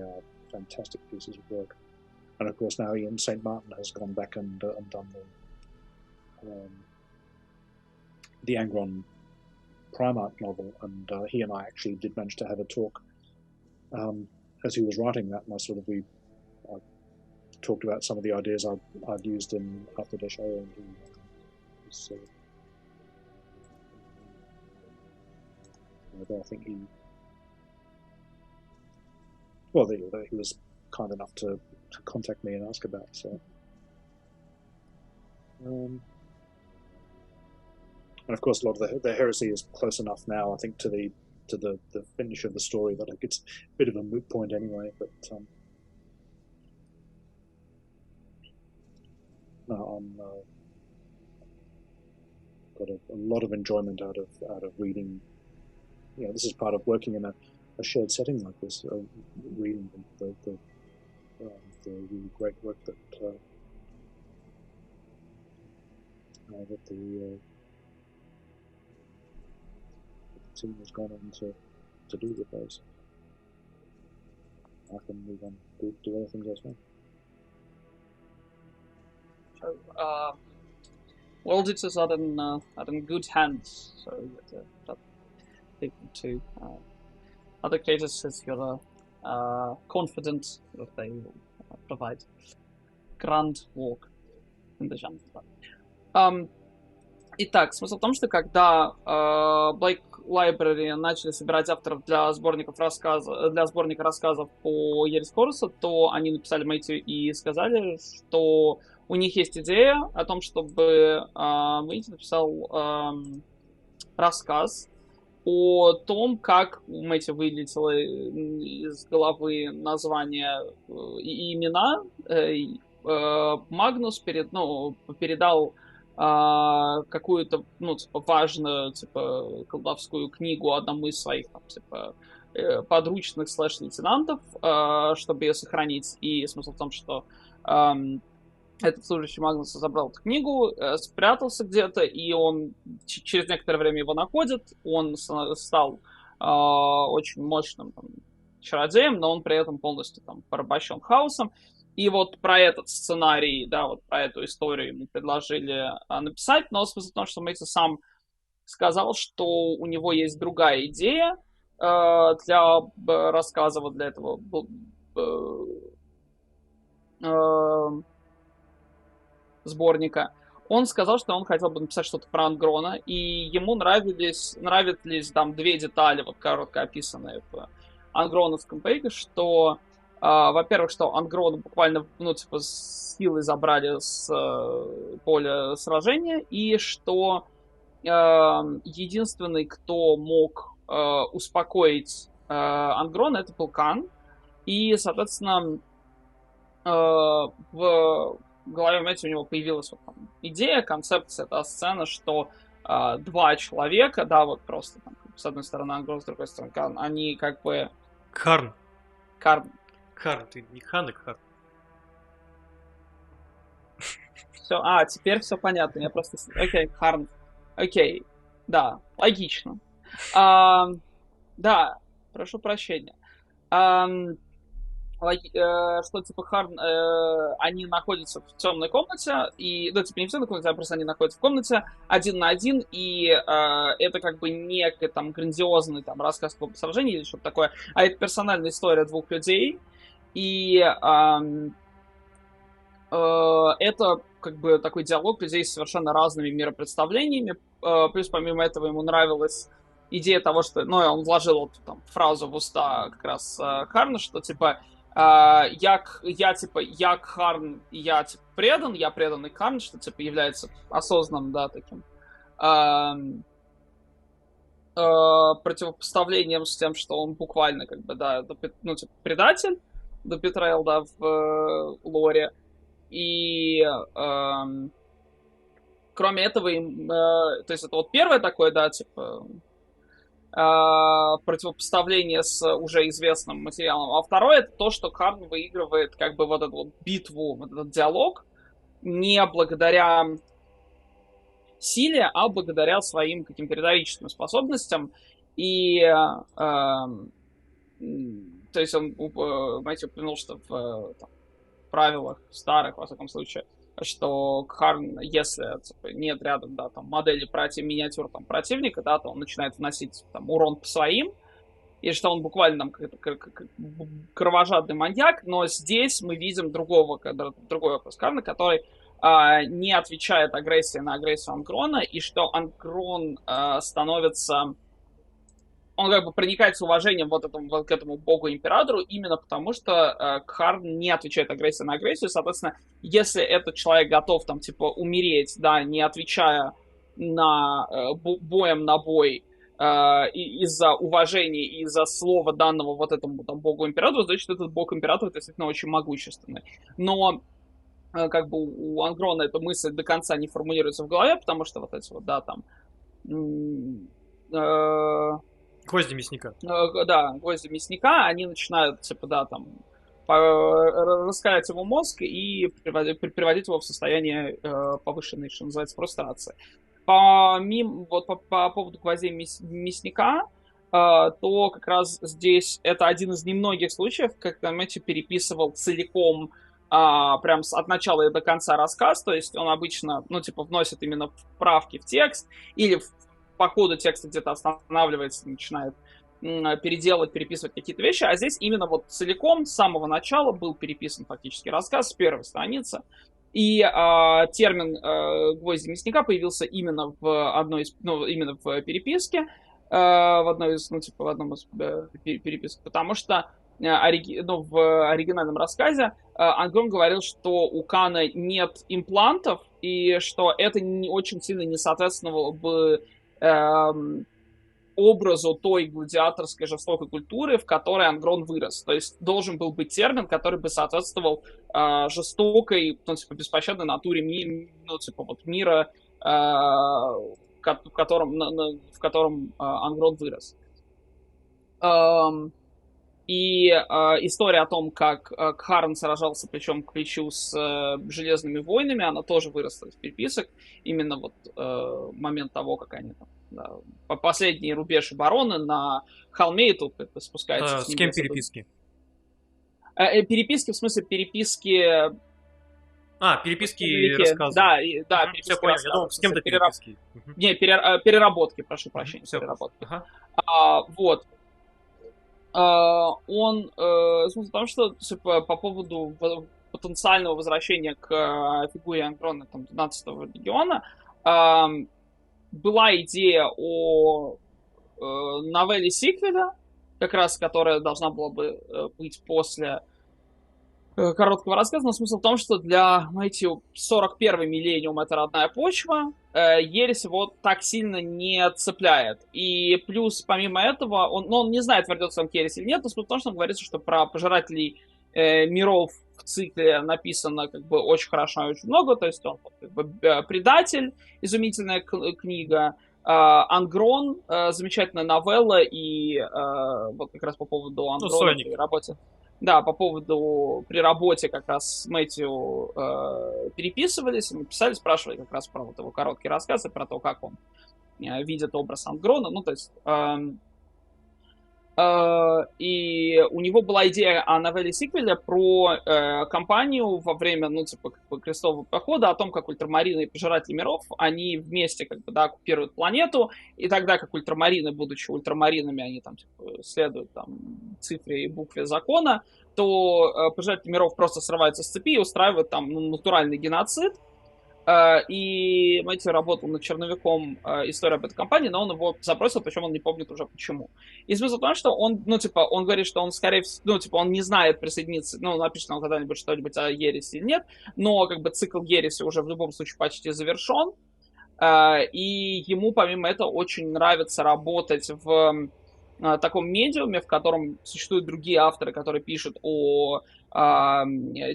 are fantastic pieces of work. And of course, now Ian St. Martin has gone back and done the Angron Primarch novel, and he and I actually did manage to have a talk as he was writing that, and I talked about some of the ideas I'd used in Urdesh, and I think he was kind enough to contact me and ask about. So, and of course, a lot of the heresy is close enough now, I think, to the to the finish of the story that it's a bit of a moot point anyway. But no, I'm got a lot of enjoyment out of reading. You know, this is part of working in a shared setting like this, reading the really great work that the team has gone on to do with those. I can move on to do other things as well. So, World Eaters are in good hands, so that people to other creators says you're confident that they will provide grand work in the genre. Итак, смысл в том, что когда Black Library начали собирать авторов для сборника рассказов по Ересь Хоруса, то они написали Мэтью и сказали, что у них есть идея о том, чтобы Мэтью написал рассказ о том, как у Мэтью вылетело из головы название и имена. Магнус передал какую-то, важную, колдовскую книгу одному из своих, подручных /лейтенантов, чтобы ее сохранить. И смысл в том, что этот служащий Магнуса забрал эту книгу, спрятался где-то, и он через некоторое время его находит. Он стал очень мощным чародеем, но он при этом полностью порабощен хаосом. И вот про этот сценарий, да, вот про эту историю ему предложили написать, но смысл в том, что Мэтью сам сказал, что у него есть другая идея для рассказа, вот для этого сборника. Он сказал, что он хотел бы написать что-то про Ангрона, и ему нравились там две детали, вот коротко описанные в ангроновском пейке, что во-первых, что Ангрона буквально, с силой забрали с поля сражения, и что единственный, кто мог успокоить Ангрона, это был Кан. И, соответственно, в голове Мэтью у него появилась идея, концепция, эта сцена, что два человека, да, вот просто с одной стороны Ангрон, с другой стороны Кан, они как бы... Карн, ты не Хан, а Карн. Все, теперь все понятно. Я просто... Окей, Харн. Окей, да, логично. Да, прошу прощения. Что, Харн, они находятся в темной комнате, и, не в темной комнате, а просто они находятся в комнате один на один, и это как бы не грандиозный рассказ по сражению или что-то такое, а это персональная история двух людей, и это как бы такой диалог людей с совершенно разными миропредставлениями. Плюс помимо этого ему нравилась идея того, что... он вложил фразу в уста как раз Харна, что я Харн, я преданный Харн, что является осознанным, да, таким противопоставлением с тем, что он буквально предатель, до Betrayal, да, в лоре. И кроме этого, то есть это вот первое такое, да, противопоставление с уже известным материалом, а второе это то, что Харн выигрывает как бы вот эту вот битву, вот этот диалог не благодаря силе, а благодаря своим каким-то риторическим способностям. И то есть он, Мэтью упомянул, что в правилах старых, во всяком случае, что Харн, если нет рядом, да, модели миниатюр противника, да, то он начинает вносить урон по своим, и что он буквально кровожадный маньяк, но здесь мы видим другой образ Харна, который не отвечает агрессии на агрессию Ангрона, и что Ангрон становится... Он как бы проникает с уважением к этому богу-императору именно потому, что Харн не отвечает агрессией на агрессию. Соответственно, если этот человек готов умереть, да, не отвечая боем на бой, из-за уважения и из-за слова данного вот этому там богу-императору, значит, этот бог-император действительно очень могущественный. Но как бы у Ангрона эта мысль до конца не формулируется в голове, потому что вот эти вот, да, там... Гвозди мясника. Да, гвозди мясника, они начинают, типа, да, там, раскалять его мозг и приводить его в состояние повышенной, что называется, фрустрации. Вот по поводу гвоздей мясника, то как раз здесь это один из немногих случаев, когда Мэтью переписывал целиком прям от начала и до конца рассказ, то есть он обычно, ну, типа, вносит именно вправки в текст, или по ходу текста где-то останавливается, начинает переделывать, переписывать какие-то вещи, а здесь именно вот целиком, с самого начала был переписан фактически рассказ с первой страницы, и термин «гвозди мясника» появился именно в одной из, ну, именно в переписке, в одной из, ну, типа, в одном из переписок, потому что в оригинальном рассказе Ангрон говорил, что у Кана нет имплантов, и что это не очень сильно не соответствовало бы образу той гладиаторской жестокой культуры, в которой Ангрон вырос. То есть должен был быть термин, который бы соответствовал жестокой, ну, типа, беспощадной натуре ну, типа, вот, мира, в котором Ангрон вырос. И история о том, как Кхарн сражался плечом к плечу с Железными войнами, она тоже выросла из переписок. Именно вот момент того, как они там, да, последний рубеж обороны на холме, и тут спускается. С кем переписки? Переписки, в смысле, переписки... переписки рассказы. Да, переписки все понял, я думал, с кем-то переписки. Не, переработки, прошу прощения, переработки. Вот. Он, смысл в том, что типа, по поводу потенциального возвращения к фигуре Ангрона 12-го легиона была идея о новелле сиквеля, как раз которая должна была бы быть после короткого рассказа, но смысл в том, что для Мэтью 41-й миллениум — это родная почва, ересь его так сильно не цепляет. И плюс, помимо этого, он не знает, вернется он к ереси или нет, но смысл в том, что он говорится, что про пожирателей миров в цикле написано как бы очень хорошо и очень много, то есть он как бы «Предатель», изумительная книга, «Ангрон», замечательная новелла, и вот как раз по поводу Ангрона при работе. Да, по поводу при работе как раз с Мэтью переписывались, мы писали, спрашивали как раз про вот его короткие рассказы, про то, как он видит образ Ангрона, ну, то есть... и у него была идея о новелле сиквеля про кампанию во время, ну, типа, как бы, Крестового похода, о том, как ультрамарины и пожиратели миров, они вместе, как бы, да, оккупируют планету, и тогда, как ультрамарины, будучи ультрамаринами, они там, типа, следуют там цифре и букве закона, то пожиратели миров просто срываются с цепи и устраивают там, ну, натуральный геноцид. И Мэтью работал над черновиком истории об этой компании, но он его забросил, причем он не помнит уже почему. И смысл в том, что он, ну, типа, он говорит, что он, скорее всего, ну, типа, он не знает присоединиться, ну, напишет он когда-нибудь что-нибудь о ереси или нет, но, как бы, цикл ереси уже в любом случае почти завершен, и ему, помимо этого, очень нравится работать в таком медиуме, в котором существуют другие авторы, которые пишут о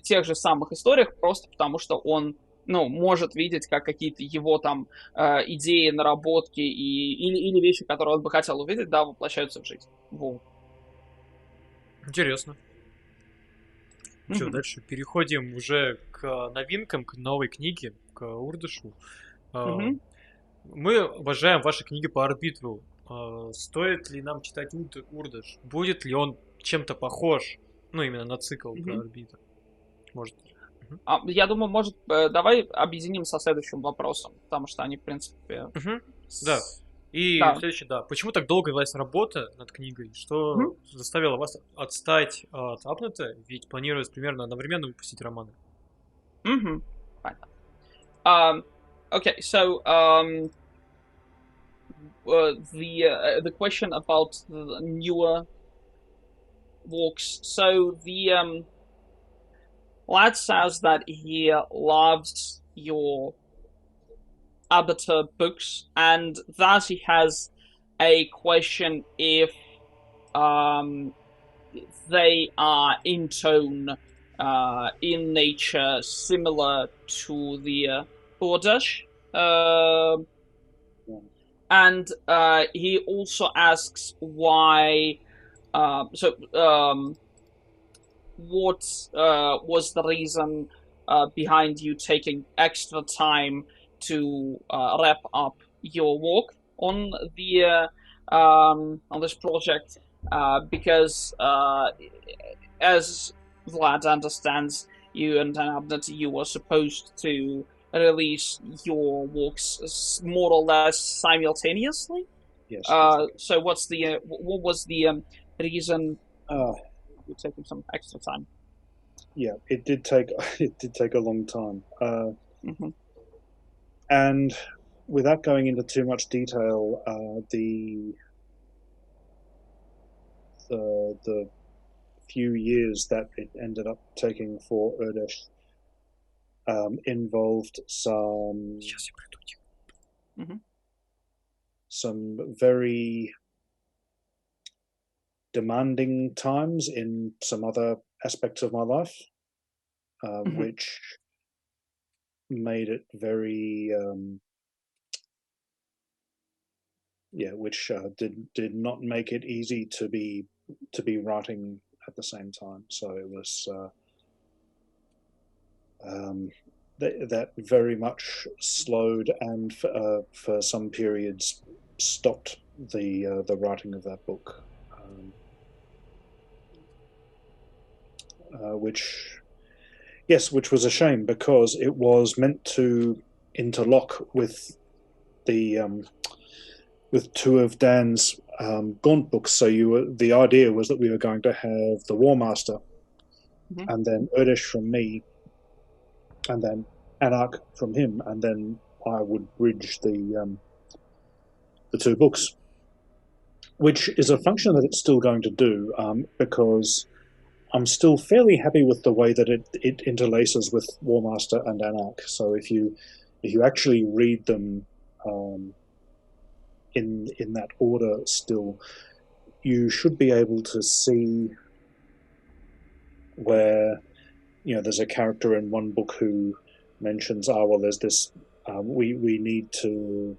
тех же самых историях, просто потому что он, ну, может видеть, как какие-то его там идеи, наработки или вещи, которые он бы хотел увидеть, да, воплощаются в жизнь. Вот. Интересно. Что, дальше переходим уже к новинкам, к новой книге, к Урдешу. Мы обожаем ваши книги по Арбитру. Стоит ли нам читать Урдеш? Будет ли он чем-то похож, ну, именно на цикл про Арбитр? Может. Я думаю, может, давай объединим со следующим вопросом, потому что они, в принципе... Да. И следующий, да. Почему так долго велась работа над книгой? Что заставило вас отстать от Апнета? Ведь планировалось примерно одновременно выпустить романы. Понятно. Okay, so the question about the newer works. So the lad says that he loves your Arbiter books and that he has a question if they are in tone, in nature, similar to the Urdesh. And he also asks why. What was the reason behind you taking extra time to wrap up your work on this project? Because as Vlad understands, you and Abnet, you were supposed to release your works more or less simultaneously. Yes. So what was the reason you're taking some extra time? Yeah, it did take a long time. And without going into too much detail, the few years that it ended up taking for Urdesh involved some very demanding times in some other aspects of my life, which made it very which did not make it easy to be writing at the same time. So it was that very much slowed and for some periods stopped the writing of that book, which was a shame, because it was meant to interlock with the with two of Dan's Gaunt books. So the idea was that we were going to have the War Master, and then Urdesh from me, and then Anarch from him, and then I would bridge the two books, which is a function that it's still going to do, because I'm still fairly happy with the way that it interlaces with War Master and Anarch. So if you actually read them in that order still, you should be able to see where, there's a character in one book who mentions, there's this, we need to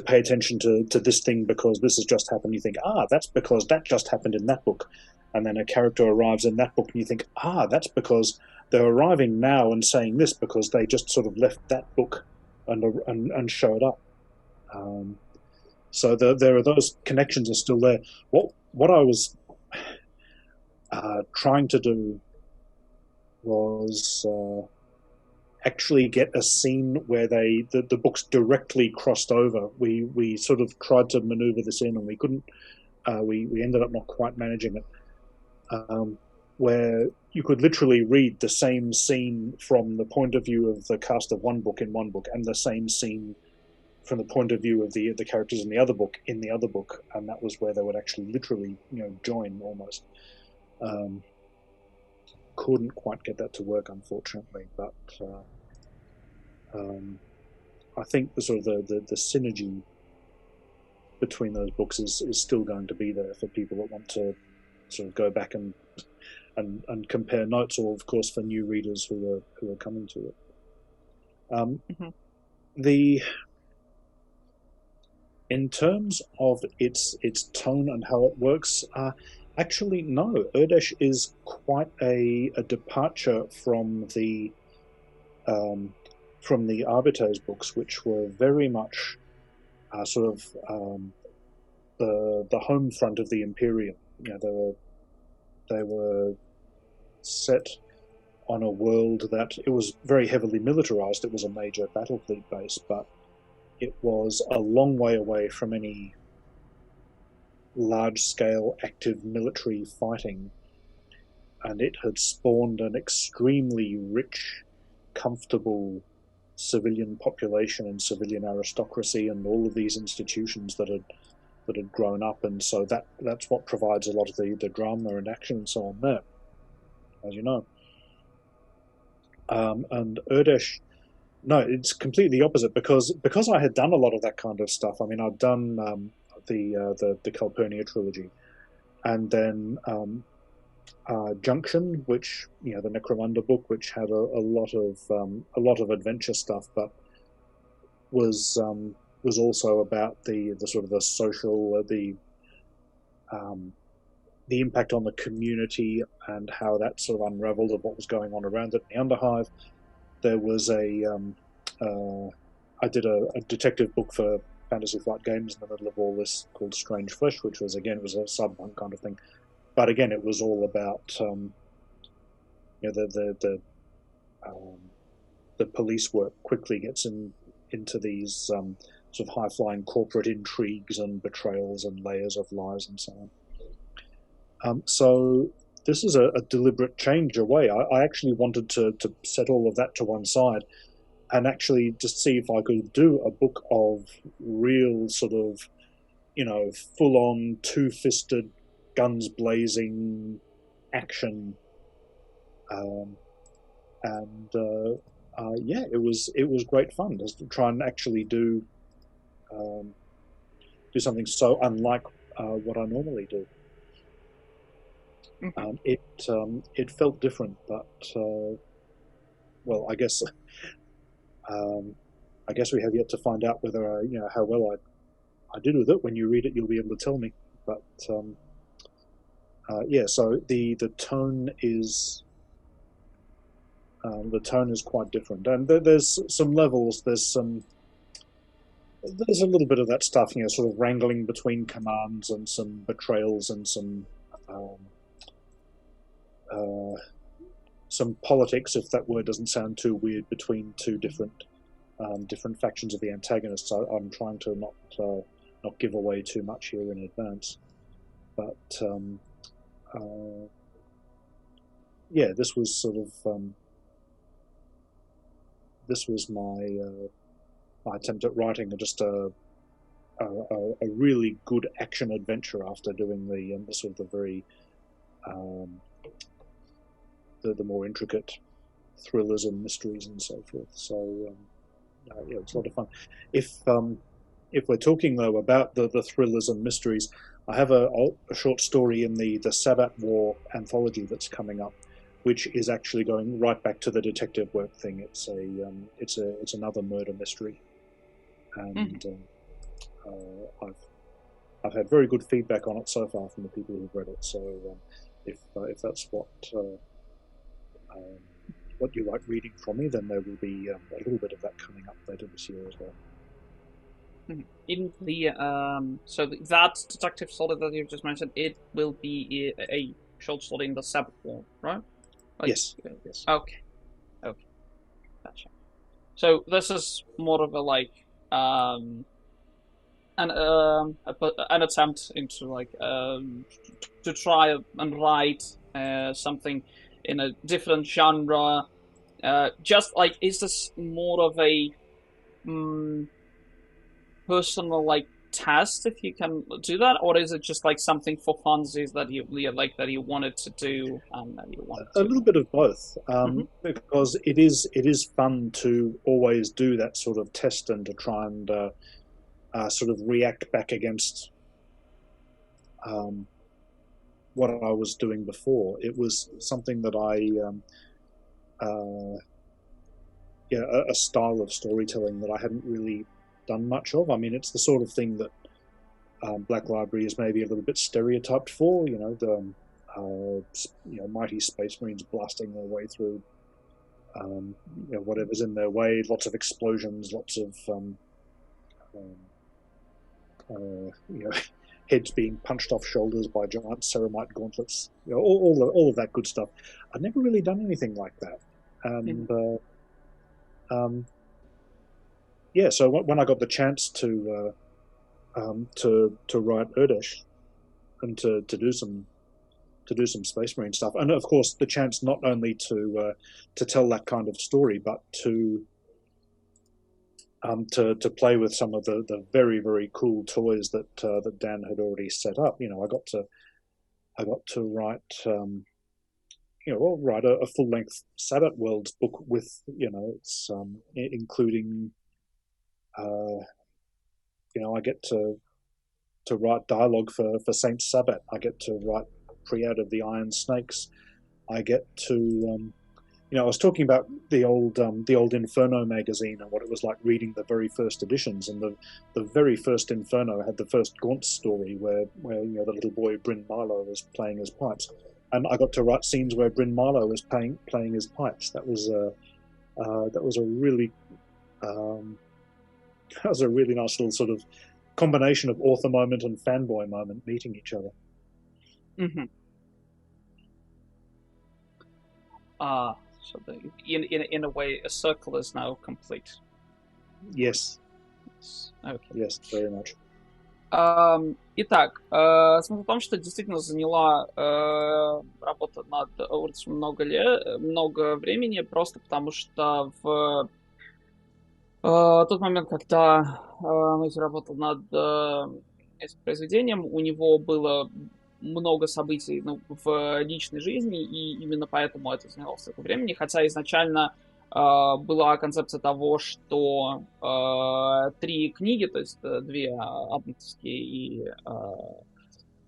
pay attention to this thing because this has just happened. You think, that's because that just happened in that book. And then a character arrives in that book and you think, that's because they're arriving now and saying this because they just sort of left that book and showed up. So there are those connections are still there. What I was trying to do was actually get a scene where the books directly crossed over. We sort of tried to maneuver this in, and we couldn't. We ended up not quite managing it. Where you could literally read the same scene from the point of view of the cast of one book in one book, and the same scene from the point of view of the characters in the other book, and that was where they would actually literally join almost. Couldn't quite get that to work, unfortunately, but I think the sort of the synergy between those books is still going to be there for people that want to sort of go back and compare notes, or of course for new readers who are coming to it. In terms of its tone and how it works, actually no, Urdesh is quite a departure from the Arbiter's books, which were very much sort of the home front of the Imperium. They were set on a world that it was very heavily militarized. It was a major battle fleet base, but it was a long way away from any large-scale active military fighting, and it had spawned an extremely rich, comfortable civilian population and civilian aristocracy, and all of these institutions that had grown up, and so that's what provides a lot of the drama and action and so on there, as you know. And Urdesh No, it's completely opposite because I had done a lot of that kind of stuff. I mean, I'd done the Calpurnia trilogy, and then Junction, which the Necromunda book, which had a lot of adventure stuff, but was also about the sort of the social the impact on the community and how that sort of unraveled of what was going on around it in the Underhive. There was I did a detective book for Fantasy Flight Games in the middle of all this called Strange Flesh, which was again, it was a cyberpunk kind of thing, but again it was all about the police work quickly gets into these sort of high-flying corporate intrigues and betrayals and layers of lies and so on. So this is a deliberate change away. I actually wanted to set all of that to one side and actually just see if I could do a book of real sort of, full-on, two-fisted, guns blazing action. It was great fun just to try and actually do something so unlike what I normally do. It felt different, but well, I guess we have yet to find out whether how well I did with it. When you read it, you'll be able to tell me. But so the tone is quite different, and there's some levels. There's a little bit of that stuff, sort of wrangling between commands and some betrayals and some politics, if that word doesn't sound too weird, between two different factions of the antagonists. I'm trying to not give away too much here in advance, but this was sort of this was my attempt at writing just a really good action adventure after doing the sort of the very the more intricate thrillers and mysteries and so forth. So it's a lot of fun. If we're talking though about the thrillers and mysteries, I have a short story in the Sabbath War anthology that's coming up, which is actually going right back to the detective work thing. It's another murder mystery, and I've had very good feedback on it so far from the people who've read it. So if that's what you like reading from me, then there will be a little bit of that coming up later this year as well. In the that detective story that you just mentioned, it will be a short story in the Sabbath War, right? Yes. Okay, gotcha. So this is more of a an attempt into to try and write something in a different genre. Is this more of a personal test, if you can do that, or is it just something for funsies that you wanted to do and that you wanted a little bit of both, because it is fun to always do that sort of test and to try and sort of react back against what I was doing before. It was something that a style of storytelling that I hadn't really done much of. I mean, it's the sort of thing that Black Library is maybe a little bit stereotyped for. The mighty space marines blasting their way through whatever's in their way. Lots of explosions, lots of heads being punched off shoulders by giant ceramite gauntlets. All of that good stuff. I've never really done anything like that, and so when I got the chance to write Urdesh and to do some Space Marine stuff, and of course the chance not only to tell that kind of story, but to play with some of the very, very cool toys that Dan had already set up. I got to write I'll write a full-length Sabbath Worlds book with, it's including, I get to write dialogue for Saint Sabbath. I get to write Triad of the Iron Snakes. I get to, I was talking about the old Inferno magazine and what it was like reading the very first editions, and the very first Inferno had the first Gaunt story where the little boy Bryn Milo was playing his pipes, and I got to write scenes where Bryn Milo was playing his pipes. That was a really nice little sort of combination of author moment and fanboy moment meeting each other. Mm-hmm. So in a way, a circle is now complete. Yes. Okay. Yes, very much. Итак, смысл в том, что действительно заняла работа над Урдешем много времени, просто потому что в тот момент, когда Мэтью работал над этим произведением, у него было много событий в личной жизни, и именно поэтому это заняло столько времени. Хотя изначально была концепция того, что 3 книги, то есть 2 абнетовские и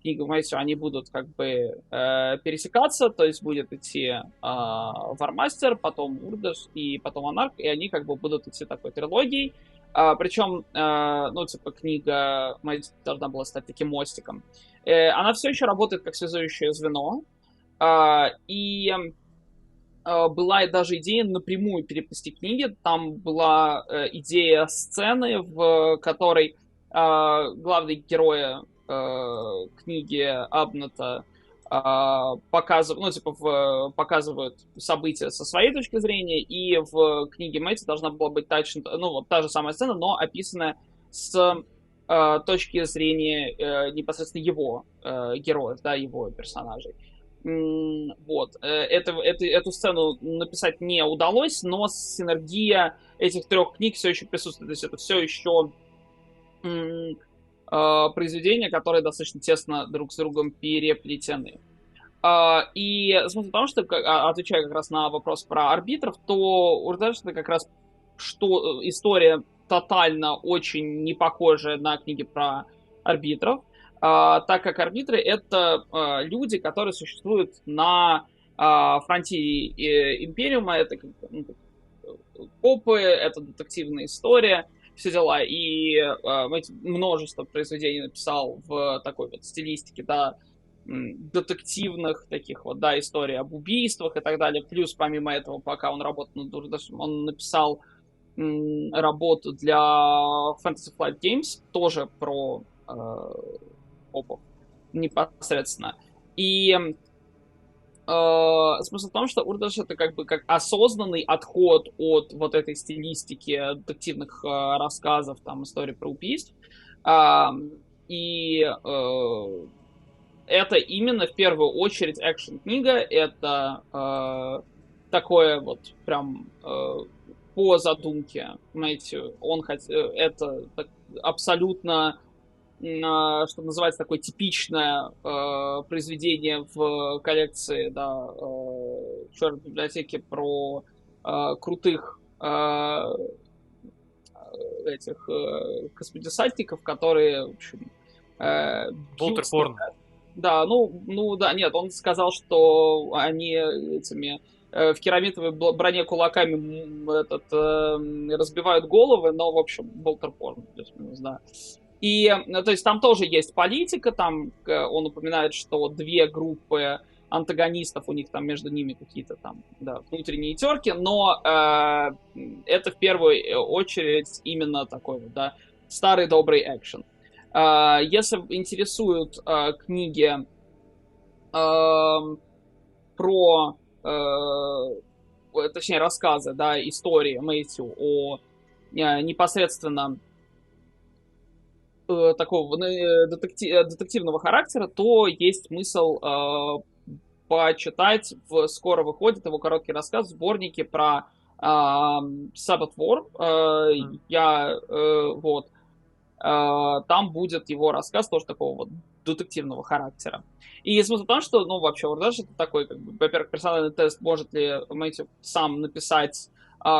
книга Мэтью, они будут как бы пересекаться, то есть будет идти Вармастер, потом Урдеш и потом Анарх, и они как бы будут идти такой трилогией. Причем, книга Мэтью должна была стать таким мостиком. Она все еще работает как связующее звено, и была даже идея напрямую переплести книги. Там была идея сцены, в которой главные герои книги Абнета показывают события со своей точки зрения, и в книге Мэтью должна была быть та же самая сцена, но описанная с точки зрения непосредственно его героев, да, его персонажей. Вот. Эту сцену написать не удалось, но синергия этих 3 книг все еще присутствует. То есть это все еще произведения, которые достаточно тесно друг с другом переплетены. И смысл в том, что, отвечая как раз на вопрос про арбитров, то Урдеш это как раз что история тотально очень не похожая на книги про арбитров, так как арбитры — это люди, которые существуют на фронтире Империума, это копы, это детективная история, все дела, и множество произведений написал в такой вот стилистике, да, детективных таких вот, да, историй об убийствах и так далее. Плюс, помимо этого, пока он работал над Урдешем, он написал работу для Fantasy Flight Games, тоже про копов непосредственно. И смысл в том, что Урдеш это как бы как осознанный отход от вот этой стилистики детективных рассказов, там, истории про убийств. И это именно в первую очередь экшн-книга. Это такое вот прям по задумке Мэтью. Это абсолютно, что называется, такое типичное произведение в коллекции, да, Черной библиотеки про крутых этих космодесантников, которые, в общем, Болтер-порно. Да, да, нет, он сказал, что они этими в керамитовой броне кулаками разбивают головы, но, в общем, болтер-порно, плюс-минус, да. И, то есть, там тоже есть политика, там он упоминает, что 2 группы антагонистов, у них там между ними какие-то там, да, внутренние терки, но это в первую очередь именно такой, да, старый добрый экшен. Если интересуют книги про, точнее, рассказы, да, истории Мэтью о непосредственно такого детективного характера, то есть смысл почитать. Скоро выходит его короткий рассказ в сборнике про Sabbath War. Вот. Там будет его рассказ тоже такого вот детективного характера. И смысл в том, что, ну, вообще, Урдеш это такой, как бы, во-первых, персональный тест, может ли Мэтью сам написать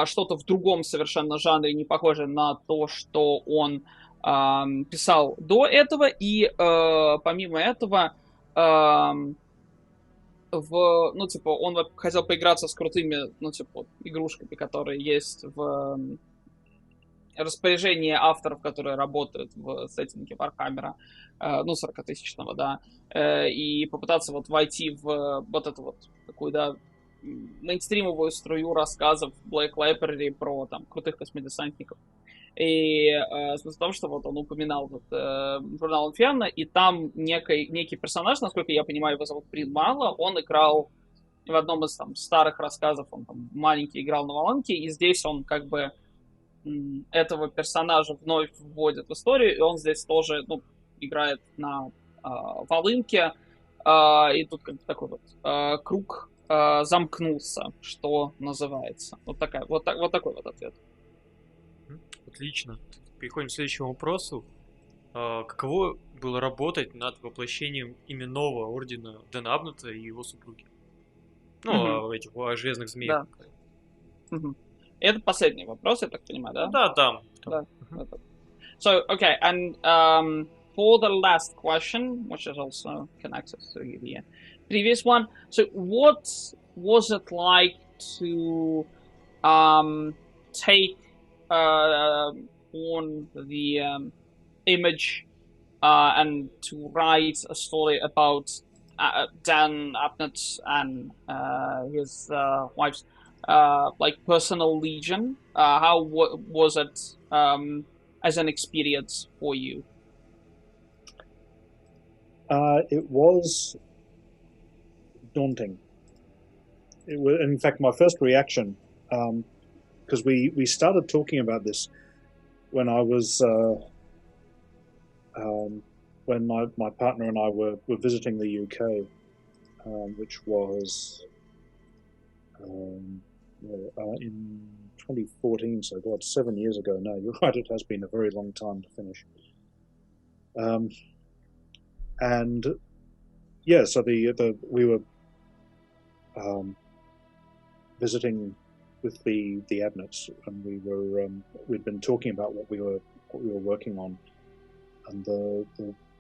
что-то в другом совершенно жанре, не похожее на то, что он писал до этого, и помимо этого ну, типа, он хотел поиграться с крутыми, ну, типа, игрушками, которые есть в распоряжении авторов, которые работают в сеттинге Warhammer, ну, 40-тысячного, да, и попытаться вот войти в вот эту вот такую, да, мейнстримовую струю рассказов Black Library про, там, крутых космодесантников. И смысл в том, что вот он упоминал вот, журнал Inferno, и там некий персонаж, насколько я понимаю, его зовут Прин Мало, он играл в одном из там старых рассказов, он там маленький играл на волынке, и здесь он как бы этого персонажа вновь вводит в историю, и он здесь тоже, ну, играет на волынке, и тут как бы такой вот круг замкнулся, что называется. Вот такой вот ответ. Отлично. Переходим к следующему вопросу. Каково было работать над воплощением именного ордена Дэна Абнета и его супруги? Ну, этих железных змей. Да. Это последний вопрос, я так понимаю, да? Да. So, okay, and for the last question, which is also connected to the previous one, so what was it like to take on the image and to write a story about Dan Abnett and his wife's like personal legion? How was it as an experience for you? It was daunting. It was, in fact, my first reaction, because we started talking about this when I was when my partner and I were visiting the UK, which was in 2014, so God, 7 years ago now. You're right, it has been a very long time to finish. And yeah, so we were visiting with the Abnets, and we'd been talking about what we were working on, and the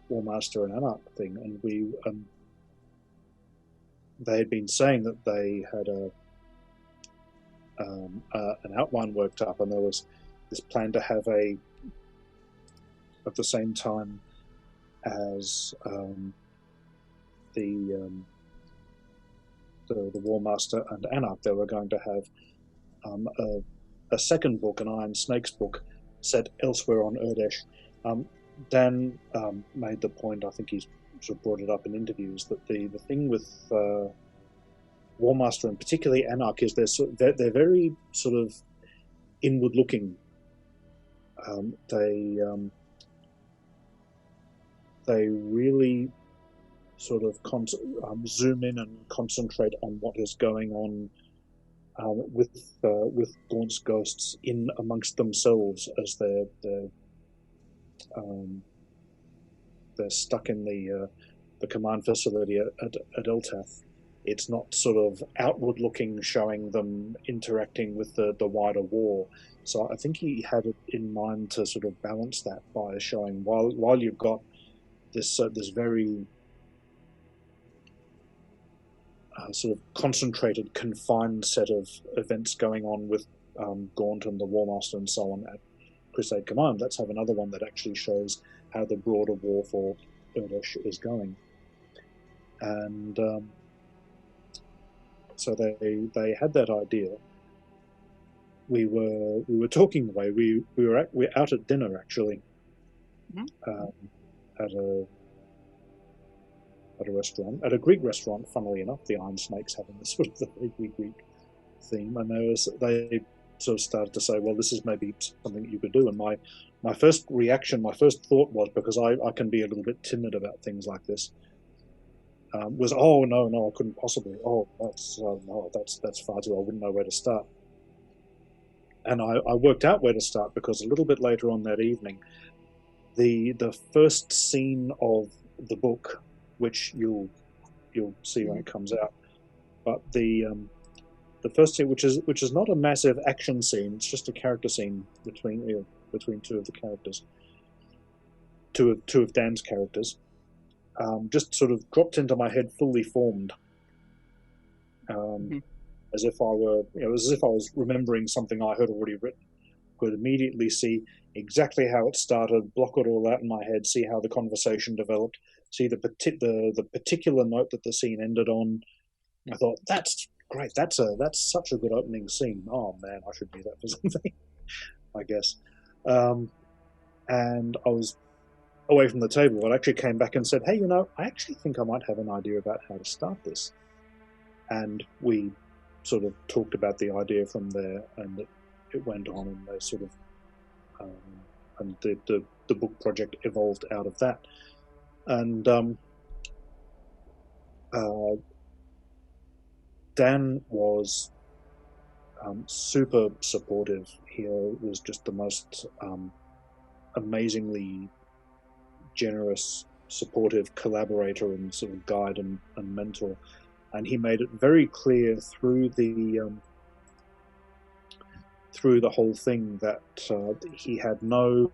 War Master and Anarch thing, and they had been saying that they had an outline worked up, and there was this plan to have at the same time as the War Master and Anarch, they were going to have a second book, an Iron Snakes book, set elsewhere on Urdesh. Dan made the point, I think he's sort of brought it up in interviews, that the thing with War Master and particularly Anarch is they're very sort of inward looking. They really sort of zoom in and concentrate on what is going on with Gaunt's ghosts in amongst themselves as they're stuck in the command facility at Eltath. It's not sort of outward looking, showing them interacting with the wider war. So I think he had it in mind to sort of balance that by showing while you've got this very sort of concentrated, confined set of events going on with Gaunt and the War Master and so on at Crusade Command. Let's have another one that actually shows how the broader war for Urdesh is going. And so they had that idea. We were talking away. We're out at dinner actually, at a restaurant, at a Greek restaurant. Funnily enough, the Iron Snakes having this sort of the very Greek theme, and they sort of started to say, "Well, this is maybe something that you could do." And my first reaction, my first thought was, because I can be a little bit timid about things like this, was, "Oh no, I couldn't possibly. Oh, that's far too. I wouldn't know where to start." And I worked out where to start, because a little bit later on that evening, the first scene of the book, which you'll see when it comes out. But the first scene, which is not a massive action scene, it's just a character scene between two of the characters, two of Dan's characters, just sort of dropped into my head, fully formed, as if I was remembering something I had already written. Could immediately see exactly how it started, block it all out in my head, see how the conversation developed, see the particular note that the scene ended on. I thought, that's great. That's such a good opening scene. Oh man, I should do that for something, I guess. And I was away from the table. I actually came back and said, hey, I actually think I might have an idea about how to start this. And we sort of talked about the idea from there, and it went on, and they sort of, and the book project evolved out of that. And Dan was super supportive. He was just the most amazingly generous, supportive collaborator and sort of guide and mentor. And he made it very clear through the whole thing that he had no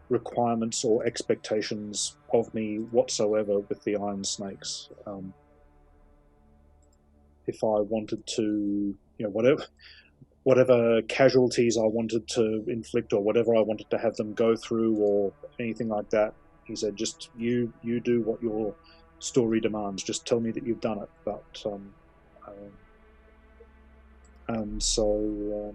requirements or expectations of me whatsoever with the Iron Snakes. If I wanted to, whatever casualties I wanted to inflict, or whatever I wanted to have them go through, or anything like that, he said, just you do what your story demands. Just tell me that you've done it. But and so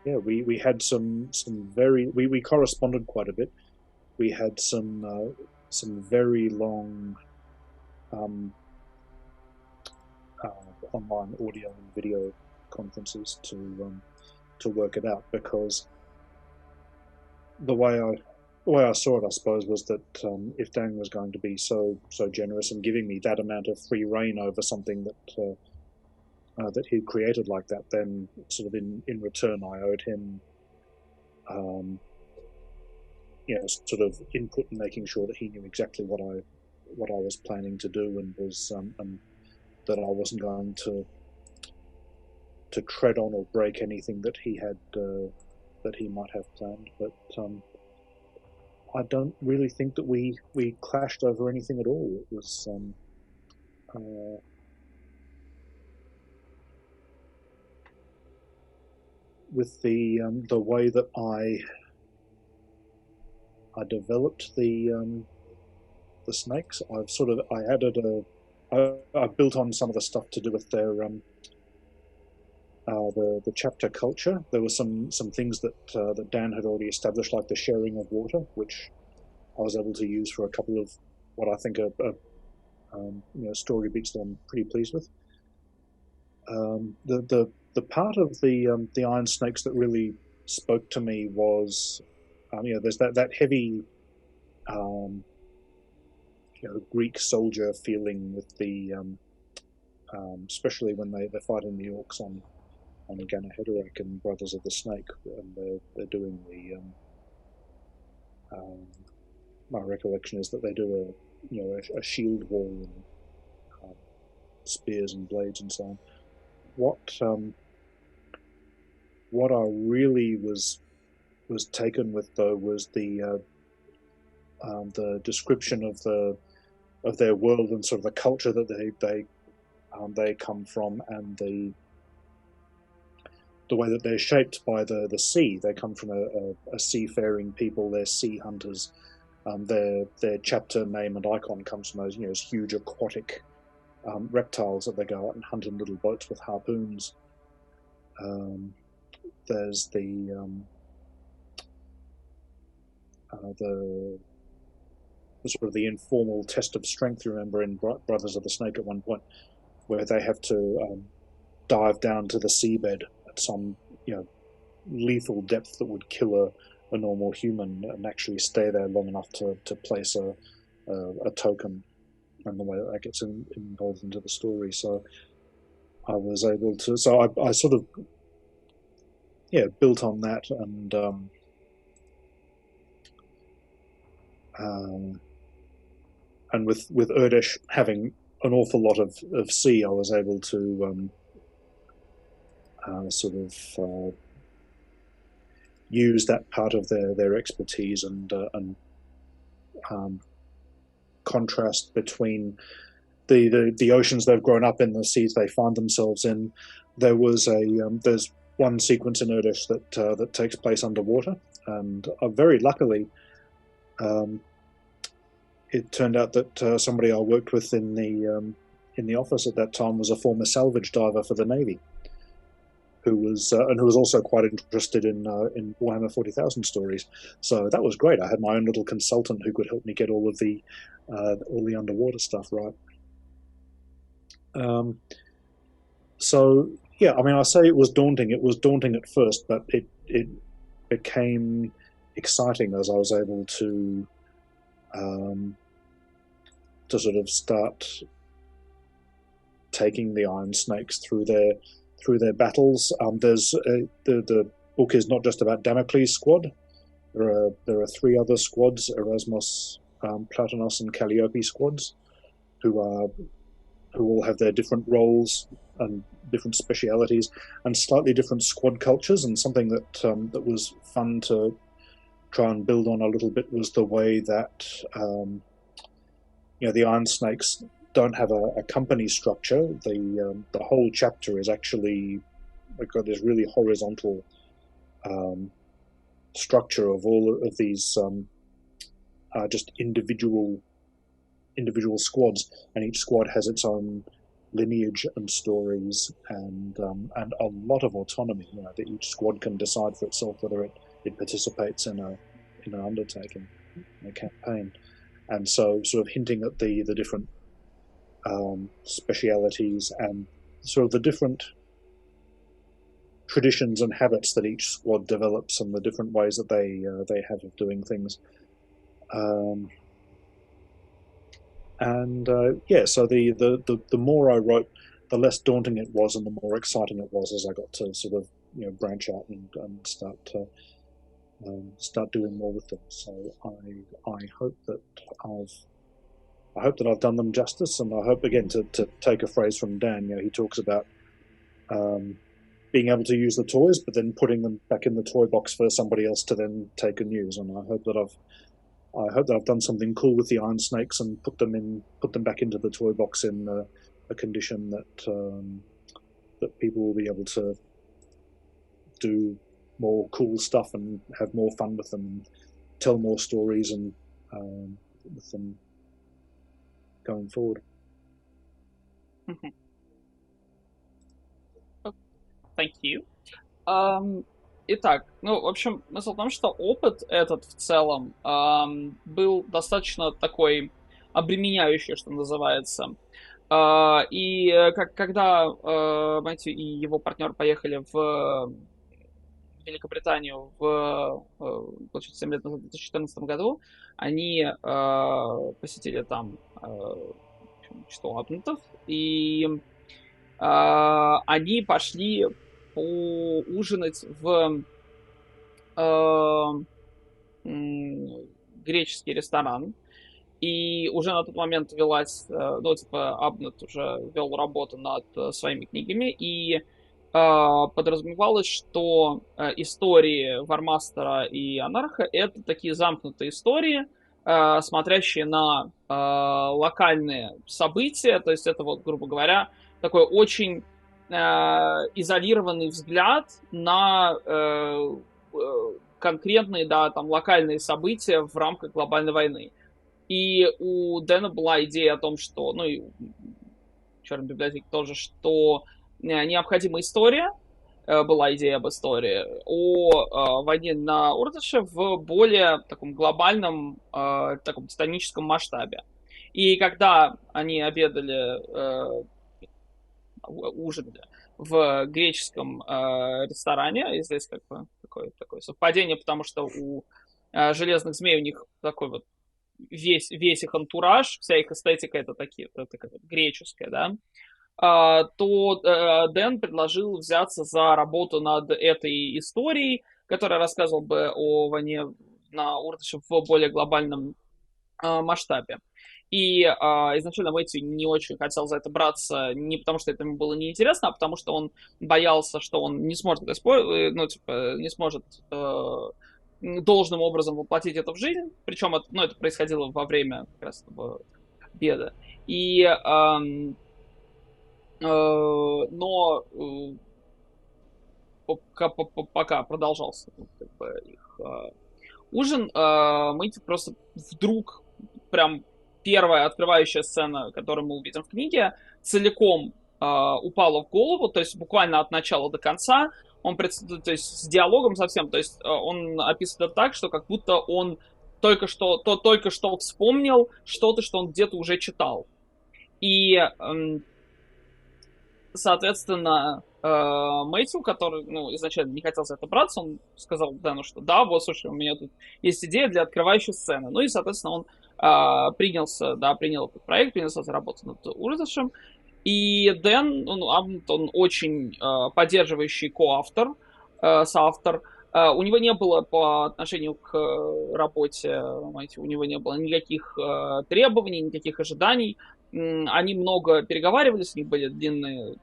yeah, we had some very we corresponded quite a bit. We had some very long online audio and video conferences to work it out, because the way I saw it, I suppose, was that if Dan was going to be so generous and giving me that amount of free reign over something that he'd created like that, then sort of in return I owed him sort of input and making sure that he knew exactly what I was planning to do, and was and that I wasn't going to tread on or break anything that he had that he might have planned. But I don't really think that we clashed over anything at all. It was with the way that I developed the snakes. I built on some of the stuff to do with their the chapter culture. There were some things that Dan had already established, like the sharing of water, which I was able to use for a couple of what I think are story beats that I'm pretty pleased with. The part of the Iron Snakes that really spoke to me was there's that heavy Greek soldier feeling with the especially when they're fighting the orcs on Ganahedarak and Brothers of the Snake, and they're doing the my recollection is that they do a shield wall and spears and blades and so on. What I really was taken with, though, was the description of their world and sort of the culture that they come from, and the way that they're shaped by the sea. They come from a seafaring people. They're sea hunters. Their chapter name and icon comes from those huge aquatic reptiles that they go out and hunt in little boats with harpoons. There's the sort of the informal test of strength. You remember in Brothers of the Snake at one point, where they have to dive down to the seabed at some lethal depth that would kill a normal human, and actually stay there long enough to place a token, and the way that gets involved into the story. So I was able to. So I sort of built on that, and and with Urdesh having an awful lot of sea, I was able to use that part of their expertise and contrast between the oceans they've grown up in, the seas they find themselves in. There's one sequence in Urdesh that takes place underwater, and very luckily, it turned out that somebody I worked with in the office at that time was a former salvage diver for the Navy, who was also quite interested in Warhammer 40,000 stories. So that was great. I had my own little consultant who could help me get all the underwater stuff right. So yeah, I mean, I say it was daunting. It was daunting at first, but it became exciting as I was able to sort of start taking the Iron Snakes through their battles. The book is not just about Damocles' squad. There are three other squads: Erasmus, Platanos, and Calliope squads, who all have their different roles and different specialities and slightly different squad cultures. And something that was fun to try and build on a little bit was the way that the Iron Snakes don't have a company structure. The whole chapter is actually, we've got this really horizontal structure of all of these just individual squads, and each squad has its own lineage and stories and a lot of autonomy. That each squad can decide for itself whether it participates in an undertaking, in a campaign, and so sort of hinting at the different specialities and sort of the different traditions and habits that each squad develops and the different ways that they have of doing things. So the more I wrote, the less daunting it was, and the more exciting it was as I got to sort of branch out and start doing more with them. So I hope that I've done them justice, and I hope, again, to take a phrase from Dan, he talks about being able to use the toys, but then putting them back in the toy box for somebody else to then take and use. And I hope that I've done something cool with the Iron Snakes and put them back into the toy box in a condition that people will be able to do more cool stuff and have more fun with them and tell more stories and with them going forward. Mm-hmm. Thank you. Итак, в общем, смысл в том, что опыт этот в целом был достаточно такой обременяющий, что называется. И когда Мэтью и его партнер поехали в Великобританию получается, 7 лет назад, в 2014 году, они посетили там число админтов, и они пошли поужинать в греческий ресторан. И уже на тот момент велась, Абнет уже вел работу над своими книгами, и подразумевалось, что истории Вармастера и Анарха — это такие замкнутые истории, смотрящие на локальные события, то есть это грубо говоря, такой очень изолированный взгляд на конкретные, локальные события в рамках глобальной войны. И у Дэна была идея о том, что, и у Черной библиотеки тоже, что необходима история, была идея об истории, о войне на Урдеше в более таком глобальном, таком титаническом масштабе. И когда они ужинали в греческом ресторане, и здесь как бы такое совпадение, потому что у Железных Змей у них такой вот весь их антураж, вся их эстетика это греческая, да, то Дэн предложил взяться за работу над этой историей, которая рассказывала бы о войне на Урдеше в более глобальном масштабе. И изначально Мэтью не очень хотел за это браться, не потому что это ему было неинтересно, а потому что он боялся, что он не сможет это не сможет должным образом воплотить это в жизнь. Причем это происходило во время как раз беда. И пока продолжался их ужин, Мэтью просто вдруг прям первая открывающая сцена, которую мы увидим в книге, целиком упала в голову, то есть буквально от начала до конца, то есть с диалогом совсем, то есть он описывает это так, что как будто он только что вспомнил что-то, что он где-то уже читал. И, соответственно, Мэтью, который, изначально не хотел за это браться, он сказал Дэну, что да, вот, слушай, у меня тут есть идея для открывающей сцены. Ну и, соответственно, он принял этот проект, принялся за работу над Урдешем. И Дэн, он очень поддерживающий соавтор. У него не было по отношению к работе Мэтью, у него не было никаких требований, никаких ожиданий. Они много переговаривались, у них были длинные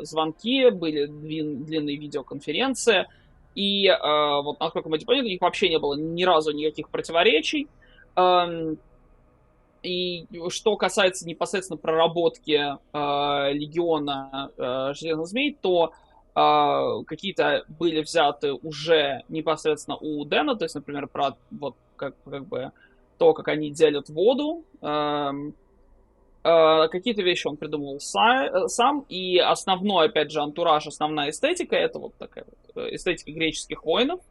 звонки, были длинные видеоконференции. И вот, насколько мы поняли, у них вообще не было ни разу никаких противоречий. И что касается непосредственно проработки Легиона Железных Змей, то какие-то были взяты уже непосредственно у Дэна, то есть, например, про вот как бы то, как они делят воду. Какие-то вещи он придумывал сам, и основной, опять же, антураж, основная эстетика — это вот такая вот эстетика греческих воинов.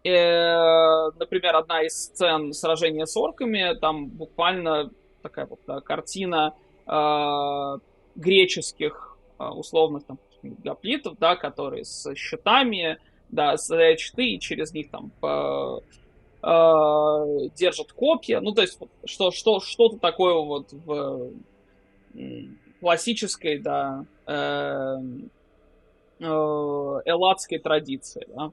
Например, одна из сцен сражения с орками, там буквально такая вот картина греческих условных там гоплитов, да, которые с щитами, да, стоят щиты, и через них там держат копья. Ну, то есть что-то такое вот в классической, да, элладской традиции, да.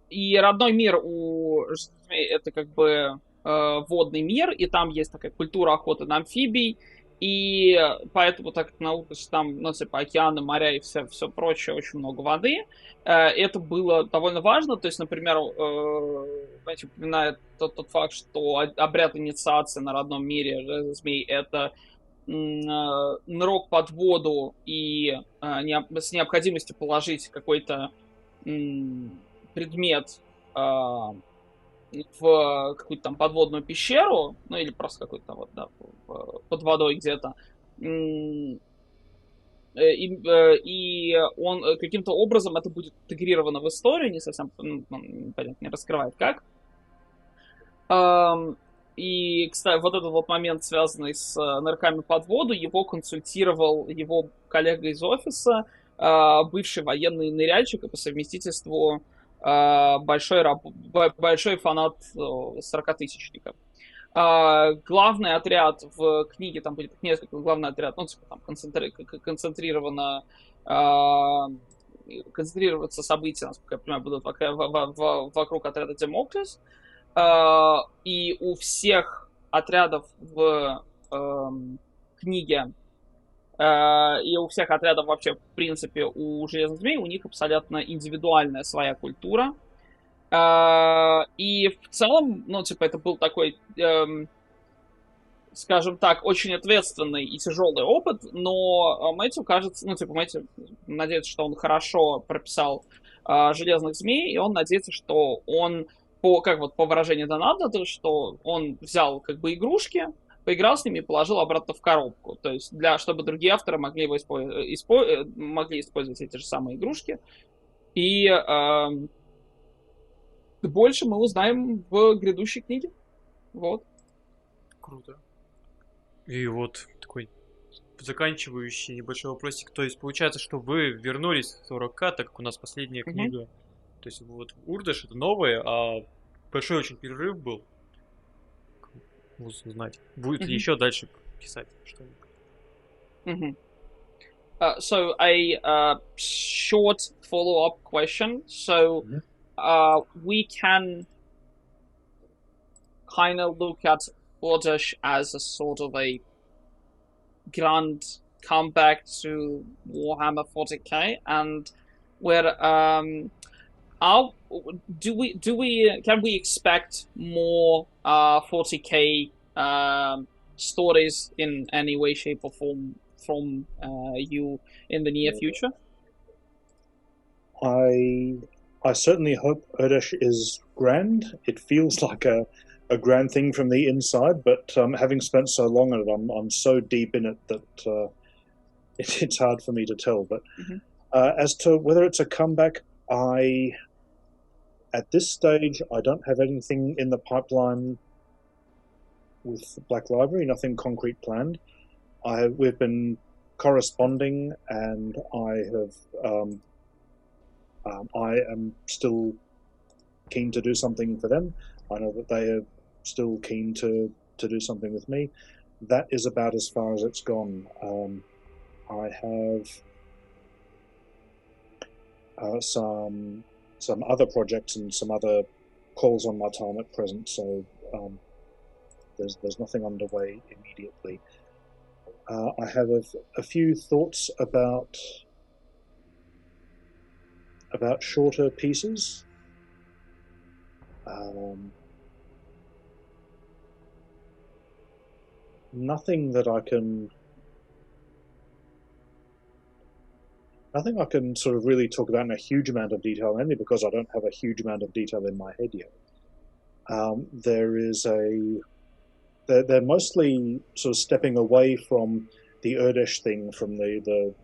И родной мир у змей — это как бы водный мир, и там есть такая культура охоты на амфибий, и поэтому, так как на Урдеше там, океаны, моря и все прочее, очень много воды, это было довольно важно. То есть, например, знаете, упоминает тот факт, что обряд инициации на родном мире змей — это нырок под воду и с необходимостью положить какой-то предмет в какую-то там подводную пещеру, ну или просто какой-то там вот, да, под водой где-то. И он каким-то образом это будет интегрировано в историю, не совсем понятно, не раскрывает как. И, кстати, вот этот вот момент, связанный с нырками под воду, его консультировал его коллега из офиса, бывший военный ныряльщик и по совместительству большой фанат 40-тысячников. Главный отряд в книге, там будет несколько, главный отряд, там концентрироваться события, насколько я понимаю, будут вокруг отряда Демоклес. И у всех отрядов в книге, и у всех отрядов вообще, в принципе, у Железных Змей, у них абсолютно индивидуальная своя культура. И в целом, это был такой, скажем так, очень ответственный и тяжелый опыт, но Мэтью кажется, Мэтью надеется, что он хорошо прописал Железных Змей, и он надеется, что он, по выражению Дональда, что он взял как бы игрушки, поиграл с ними и положил обратно в коробку. То есть, чтобы другие авторы могли использовать эти же самые игрушки. И больше мы узнаем в грядущей книге. Вот. Круто. И вот такой заканчивающий небольшой вопросик. То есть, получается, что вы вернулись в 40к, так как у нас последняя книга. То есть, вот Урдеш — это новое, а большой очень перерыв был. Узнать. Будет ли еще дальше писать что-нибудь? So a short follow-up question. So we can kind of look at Urdesh as a sort of a grand comeback to Warhammer 40k, and where can we expect more 40k stories in any way, shape, or form from you in the near future? I certainly hope Urdesh is grand. It feels like a grand thing from the inside, but having spent so long in it, I'm so deep in it that it's hard for me to tell. But as to whether it's a comeback, at this stage, I don't have anything in the pipeline with Black Library, nothing concrete planned. We've been corresponding, and I am still keen to do something for them. I know that they are still keen to do something with me. That is about as far as it's gone. I have some other projects and some other calls on my time at present, so there's nothing underway immediately. I have a few thoughts about shorter pieces. Nothing I can sort of really talk about in a huge amount of detail, only because I don't have a huge amount of detail in my head yet. They're mostly sort of stepping away from the Urdesh thing, from the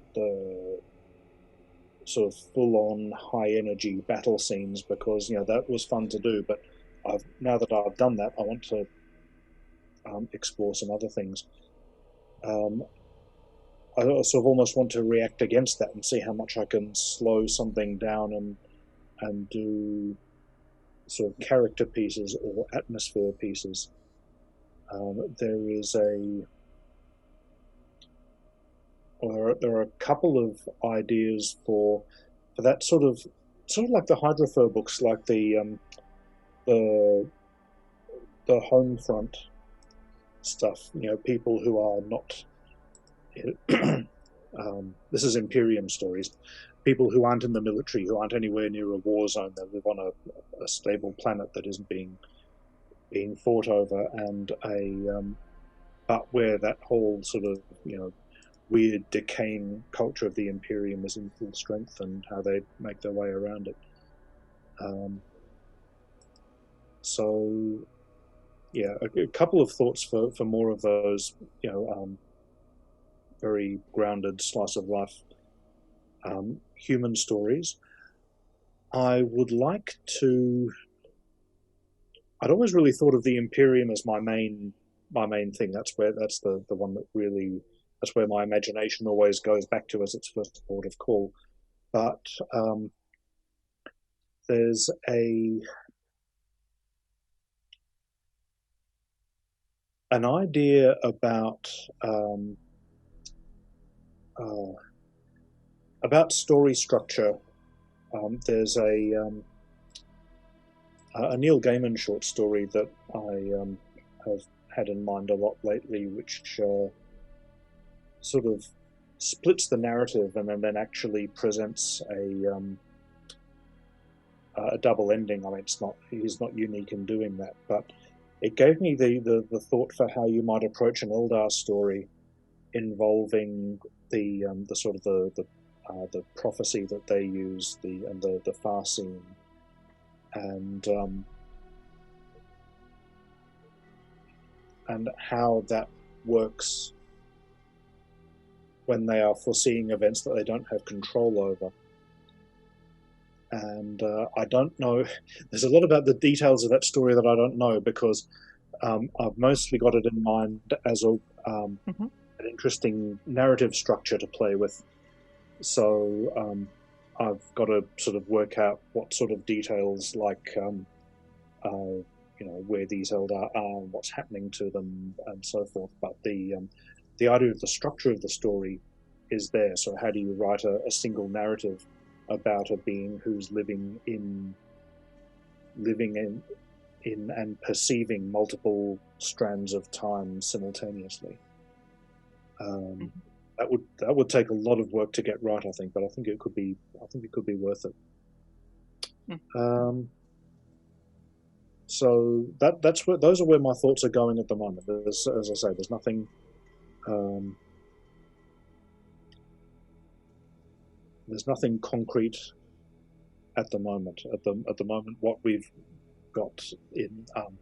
sort of full-on high-energy battle scenes, because that was fun to do. But now that I've done that, I want to explore some other things. I sort of almost want to react against that and see how much I can slow something down and do sort of character pieces or atmosphere pieces. There are a couple of ideas for that sort of like the Hydrophore books, like the home front stuff. People who are not. This is Imperium stories. People who aren't in the military, who aren't anywhere near a war zone, that live on a stable planet that isn't being fought over, and but where that whole sort of weird decaying culture of the Imperium is in full strength, and how they make their way around it. So yeah, a couple of thoughts for more of those, very grounded slice of life human stories. I'd always really thought of the Imperium as my main thing. That's the one that really, that's where my imagination always goes back to as its first port of call. But there's an idea about story structure. There's a Neil Gaiman short story that I have had in mind a lot lately, which sort of splits the narrative and then actually presents a double ending. I mean, he's not unique in doing that, but it gave me the thought for how you might approach an Eldar story involving the sort of the prophecy that they use, the far scene, and how that works when they are foreseeing events that they don't have control over. And I don't know, there's a lot about the details of that story that I don't know, because I've mostly got it in mind as an interesting narrative structure to play with. So I've got to sort of work out what sort of details, like where these Eldar are, and what's happening to them, and so forth. But the idea of the structure of the story is there. So how do you write a single narrative about a being who's living in in and perceiving multiple strands of time simultaneously. That would take a lot of work to get right, I think, but I think it could be worth it. So those are where my thoughts are going at the moment. As I say, there's nothing. There's nothing concrete at the moment. At the moment, what we've got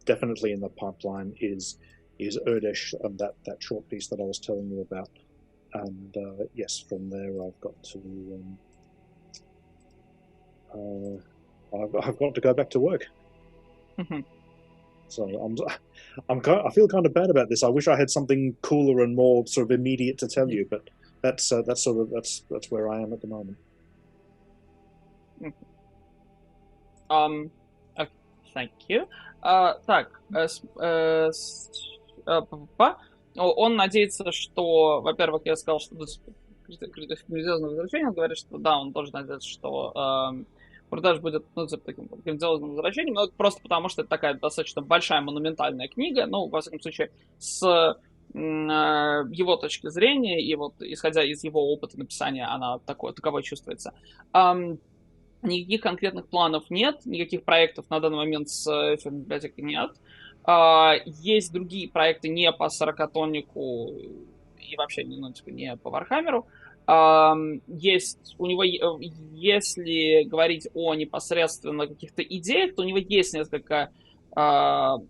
definitely in the pipeline is Urdesh and that short piece that I was telling you about. And yes, from there I've got to go back to work. So I feel kind of bad about this. I wish I had something cooler and more sort of immediate to tell you, but that's where I am at the moment. Okay, thank you. Так, он надеется, что, во-первых, я сказал, что грандиозное возвращение, он говорит, что да, он тоже надеется, что Урдеш будет таким грандиозным возвращением, но это просто потому, что это такая достаточно большая монументальная книга, ну, во всяком случае, с его точки зрения, и вот исходя из его опыта написания, она таковой чувствуется. Никаких конкретных планов нет, никаких проектов на данный момент с библиотекой нет. Есть другие проекты не по 40-тоннику и вообще не по Warhammer'у. Есть у него, если говорить о непосредственно каких-то идеях, то у него есть несколько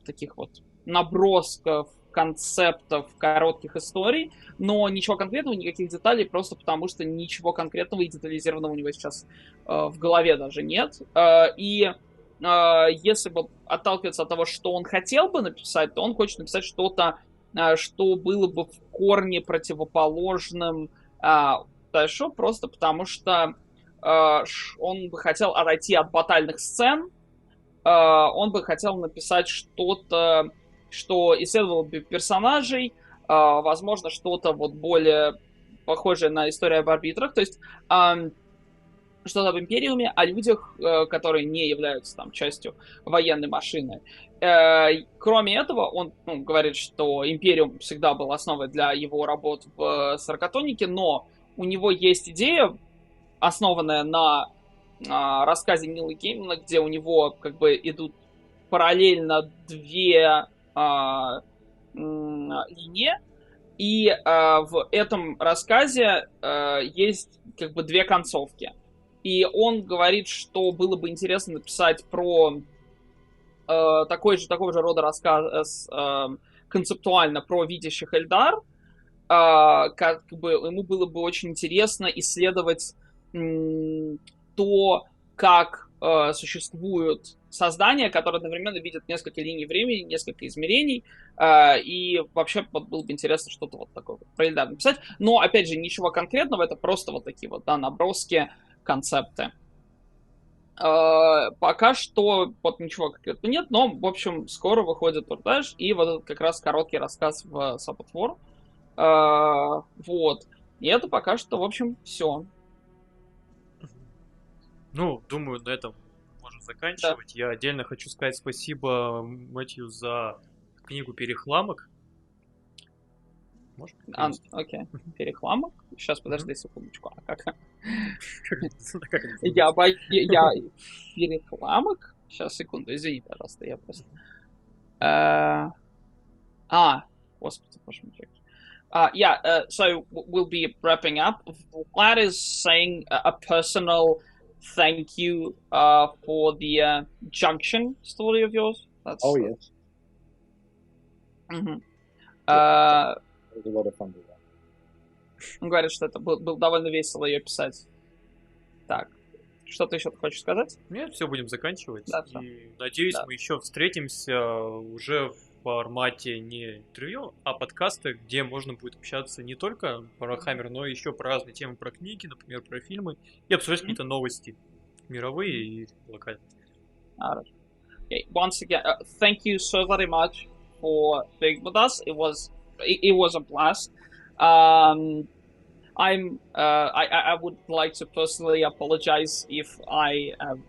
таких вот набросков, концептов, коротких историй, но ничего конкретного, никаких деталей, просто потому что ничего конкретного и детализированного у него сейчас в голове даже нет. И если бы отталкиваться от того, что он хотел бы написать, то он хочет написать что-то, что было бы в корне противоположным Дэшу, просто потому что он бы хотел отойти от батальных сцен, он бы хотел написать что-то, что исследовало бы персонажей, возможно, что-то вот более похожее на историю об арбитрах, то есть что-то об Империуме, о людях, которые не являются там частью военной машины. Кроме этого, он говорит, что Империум всегда был основой для его работ в 40-тоннике, но у него есть идея, основанная на рассказе Нила Геймана, где у него как бы идут параллельно две линии, и в этом рассказе есть как бы две концовки. И он говорит, что было бы интересно написать про такого же рода рассказ концептуально про видящих Эльдар. Как бы ему было бы очень интересно исследовать то, как существуют создания, которые одновременно видят несколько линий времени, несколько измерений, и вообще вот было бы интересно что-то вот такое про Эльдар написать. Но, опять же, ничего конкретного, это просто вот такие вот, да, наброски, концепты. Пока что вот ничего конкретного нет, но, в общем, скоро выходит Урдеш, и вот этот как раз короткий рассказ в Sabbath War. Вот. И это пока что, в общем, все. Ну, думаю, на этом можно заканчивать. Да. Я отдельно хочу сказать спасибо Мэтью за книгу «Перехламок». Можно? Окей. Перехламок? Сейчас, подожди секундочку. А как? Я перехламок? Сейчас, секунду, извини, пожалуйста, я просто... Господи, боже мой. So we'll be wrapping up. Vlad is saying a personal thank you for the Junction story of yours. Yes. Mm-hmm. It was a lot of fun to that. Он говорит, что это было довольно весело ее писать. Так, что ты еще хочешь сказать? Нет, все, будем заканчивать. Да, и надеюсь, мы еще встретимся уже в формате не интервью, а подкаста, где можно будет общаться не только про Warhammer, но еще про разные темы, про книги, например, про фильмы, и обсуждать какие-то новости мировые и локальные. Okay. Once again, thank you so very much for being with us. It was a blast. I would like to personally apologize if I have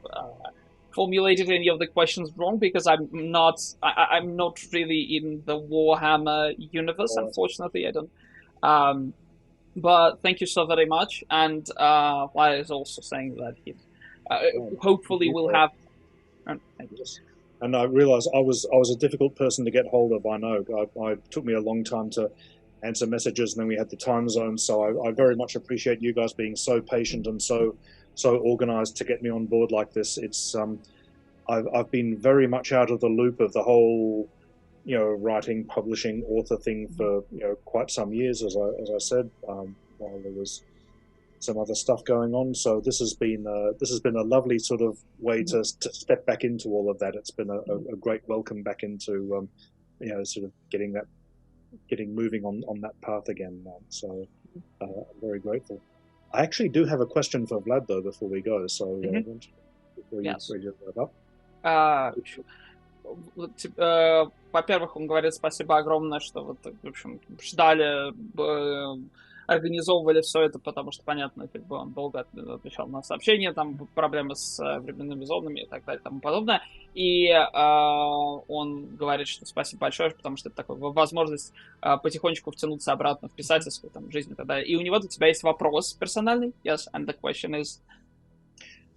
formulated any of the questions wrong because I'm not really in the Warhammer universe, unfortunately. I don't. But thank you so very much. And Wyatt is also saying that he hopefully will have. Yes. And I realised I was a difficult person to get hold of. I know. I took me a long time to answer messages, and then we had the time zone. So I very much appreciate you guys being so patient and so organised to get me on board like this. It's I've been very much out of the loop of the whole, writing, publishing, author thing for quite some years, as I said, while there was some other stuff going on. So this has been a lovely sort of way to step back into all of that. It's been a great welcome back into sort of getting moving on that path again. So I'm very grateful. I actually do have a question for Vlad though before we go. So before you wrap up. Во-первых, он говорит спасибо огромное, что вот, в общем, ждали, организовывали все это, потому что, понятно, как бы он долго отвечал на сообщения, там проблемы с временными зонами и так далее и тому подобное. И он говорит, что спасибо большое, потому что это такая возможность потихонечку втянуться обратно в писательскую там, жизнь и так далее. И у него у тебя есть вопрос персональный? Yes, and the question is...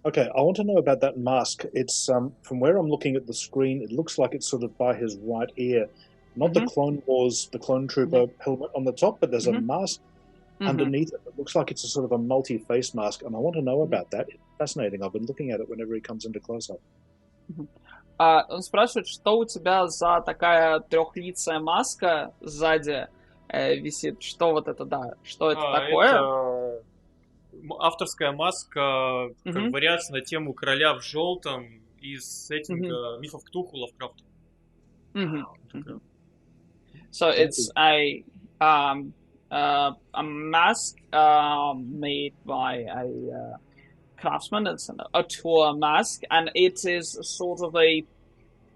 Okay, I want to know about that mask. It's from where I'm looking at the screen, it looks like it's sort of by his right ear. Not the Clone Wars, the Clone Trooper helmet on the top, but there's a mask underneath it. It looks like it's a sort of a multi-face mask, and I want to know about that. It's fascinating. I've been looking at it whenever he comes into close-up. Он спрашивает, что у тебя за такая трехлицая маска сзади висит? Что вот это, да? Что это такое? Это авторская маска, как вариация на тему короля в желтом из сеттинга мифов Ктулху Лавкрафта. So it's a mask made by a craftsman. It's an auteur mask, and it is sort of a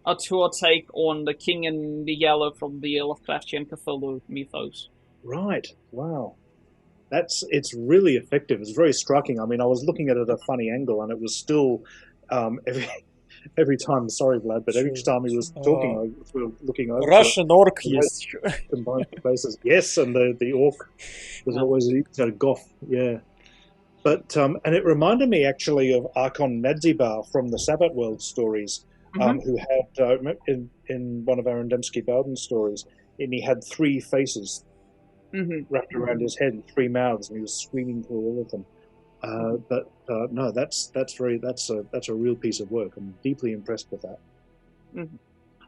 auteur take on the King in the Yellow from the Lovecraftian Cthulhu mythos. Right. Wow. It's really effective. It's very striking. I mean, I was looking at it at a funny angle, and it was still every time. Sorry, Vlad, but every time he was talking, I was looking over. Russian orc, yes. Combined faces, yes, and the orc was always a goth, yeah. But and it reminded me actually of Archon Nadzibar from the Sabbath World stories, who had in one of Aaron Dembski-Bowden stories, and he had three faces. Wrapped around his head and three mouths, and he was screaming through all of them. But no, that's a real piece of work. I'm deeply impressed with that.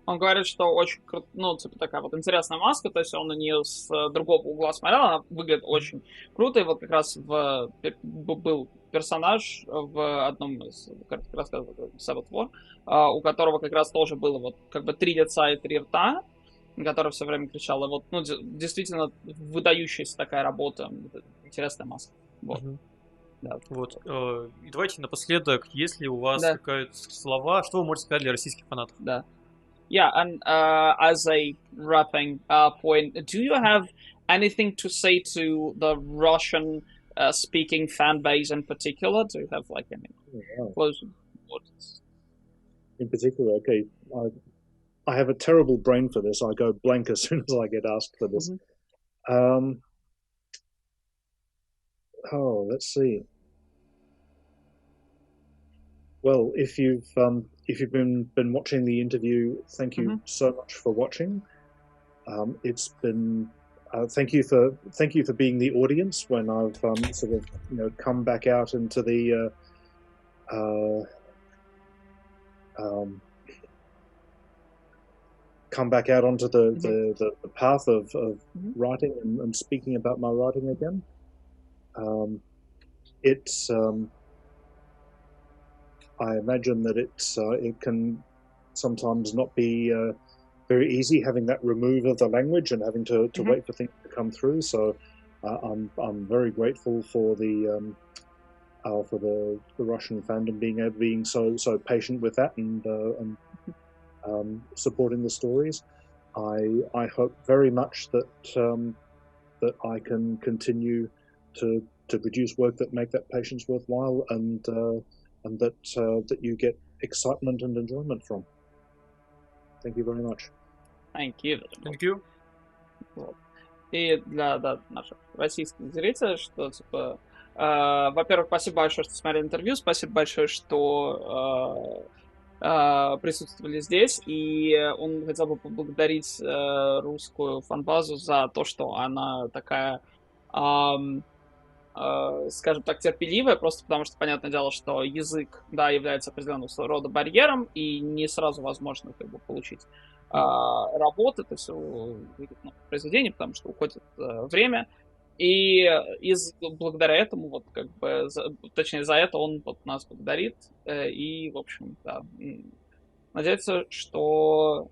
Он говорит, что очень круто, ну, типа такая вот интересная маска, то есть он на нее с другого угла смотрел, она выглядит очень круто, и вот как раз был персонаж в одном из рассказов Sabbath War, у которого как раз тоже было вот как бы 3 лица и 3 рта, который все время кричал, и вот, ну, действительно выдающаяся такая работа, интересная маска. Вот. Да. Вот. И давайте напоследок, есть ли у вас какие-то слова, что вы можете сказать для российских фанатов? Да. Yeah, and as a wrapping point, do you have anything to say to the Russian speaking fan base in particular? Do you have like any closing words? In particular, okay. I have a terrible brain for this. I go blank as soon as I get asked for this. Let's see. Well, if you've been watching the interview, thank you so much for watching. It's been thank you for being the audience when I've sort of come back out into the come back out onto the path of writing and speaking about my writing again. It's I imagine that it can sometimes not be very easy having that remove of the language and having to wait for things to come through. So I'm very grateful for the Russian fandom being so patient with that and supporting the stories. I hope very much that that I can continue to produce work that make that patience worthwhile, and that you get excitement and enjoyment from. Thank you very much. Thank you. Thank you. Вот. И для наших российских зрителей, что, типа, во-первых, спасибо большое, что смотрели интервью, спасибо большое, что присутствовали здесь, и он хотел бы поблагодарить русскую фанбазу за то, что она такая, скажем так, терпеливая, просто потому что, понятное дело, что язык, да, является определенного рода барьером, и не сразу возможно как бы получить работу, то есть произведение, потому что уходит время, и благодаря этому, вот как бы, точнее, за это он вот нас благодарит, и, в общем, да, надеется, что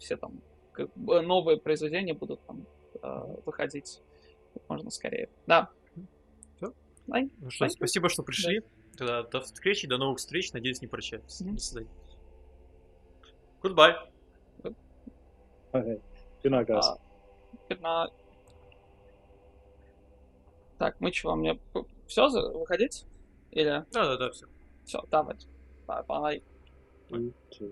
все там как бы новые произведения будут там выходить как можно скорее. Да. Ну что, спасибо, что пришли. Тогда до встречи, до новых встреч. Надеюсь, не прощаемся. До свидания. Goodbye. Okay. Good night, guys. Good night. Так, мы чего, мне все выходить? Или? Да, все. Все, давайте. Bye-bye. 3, 2.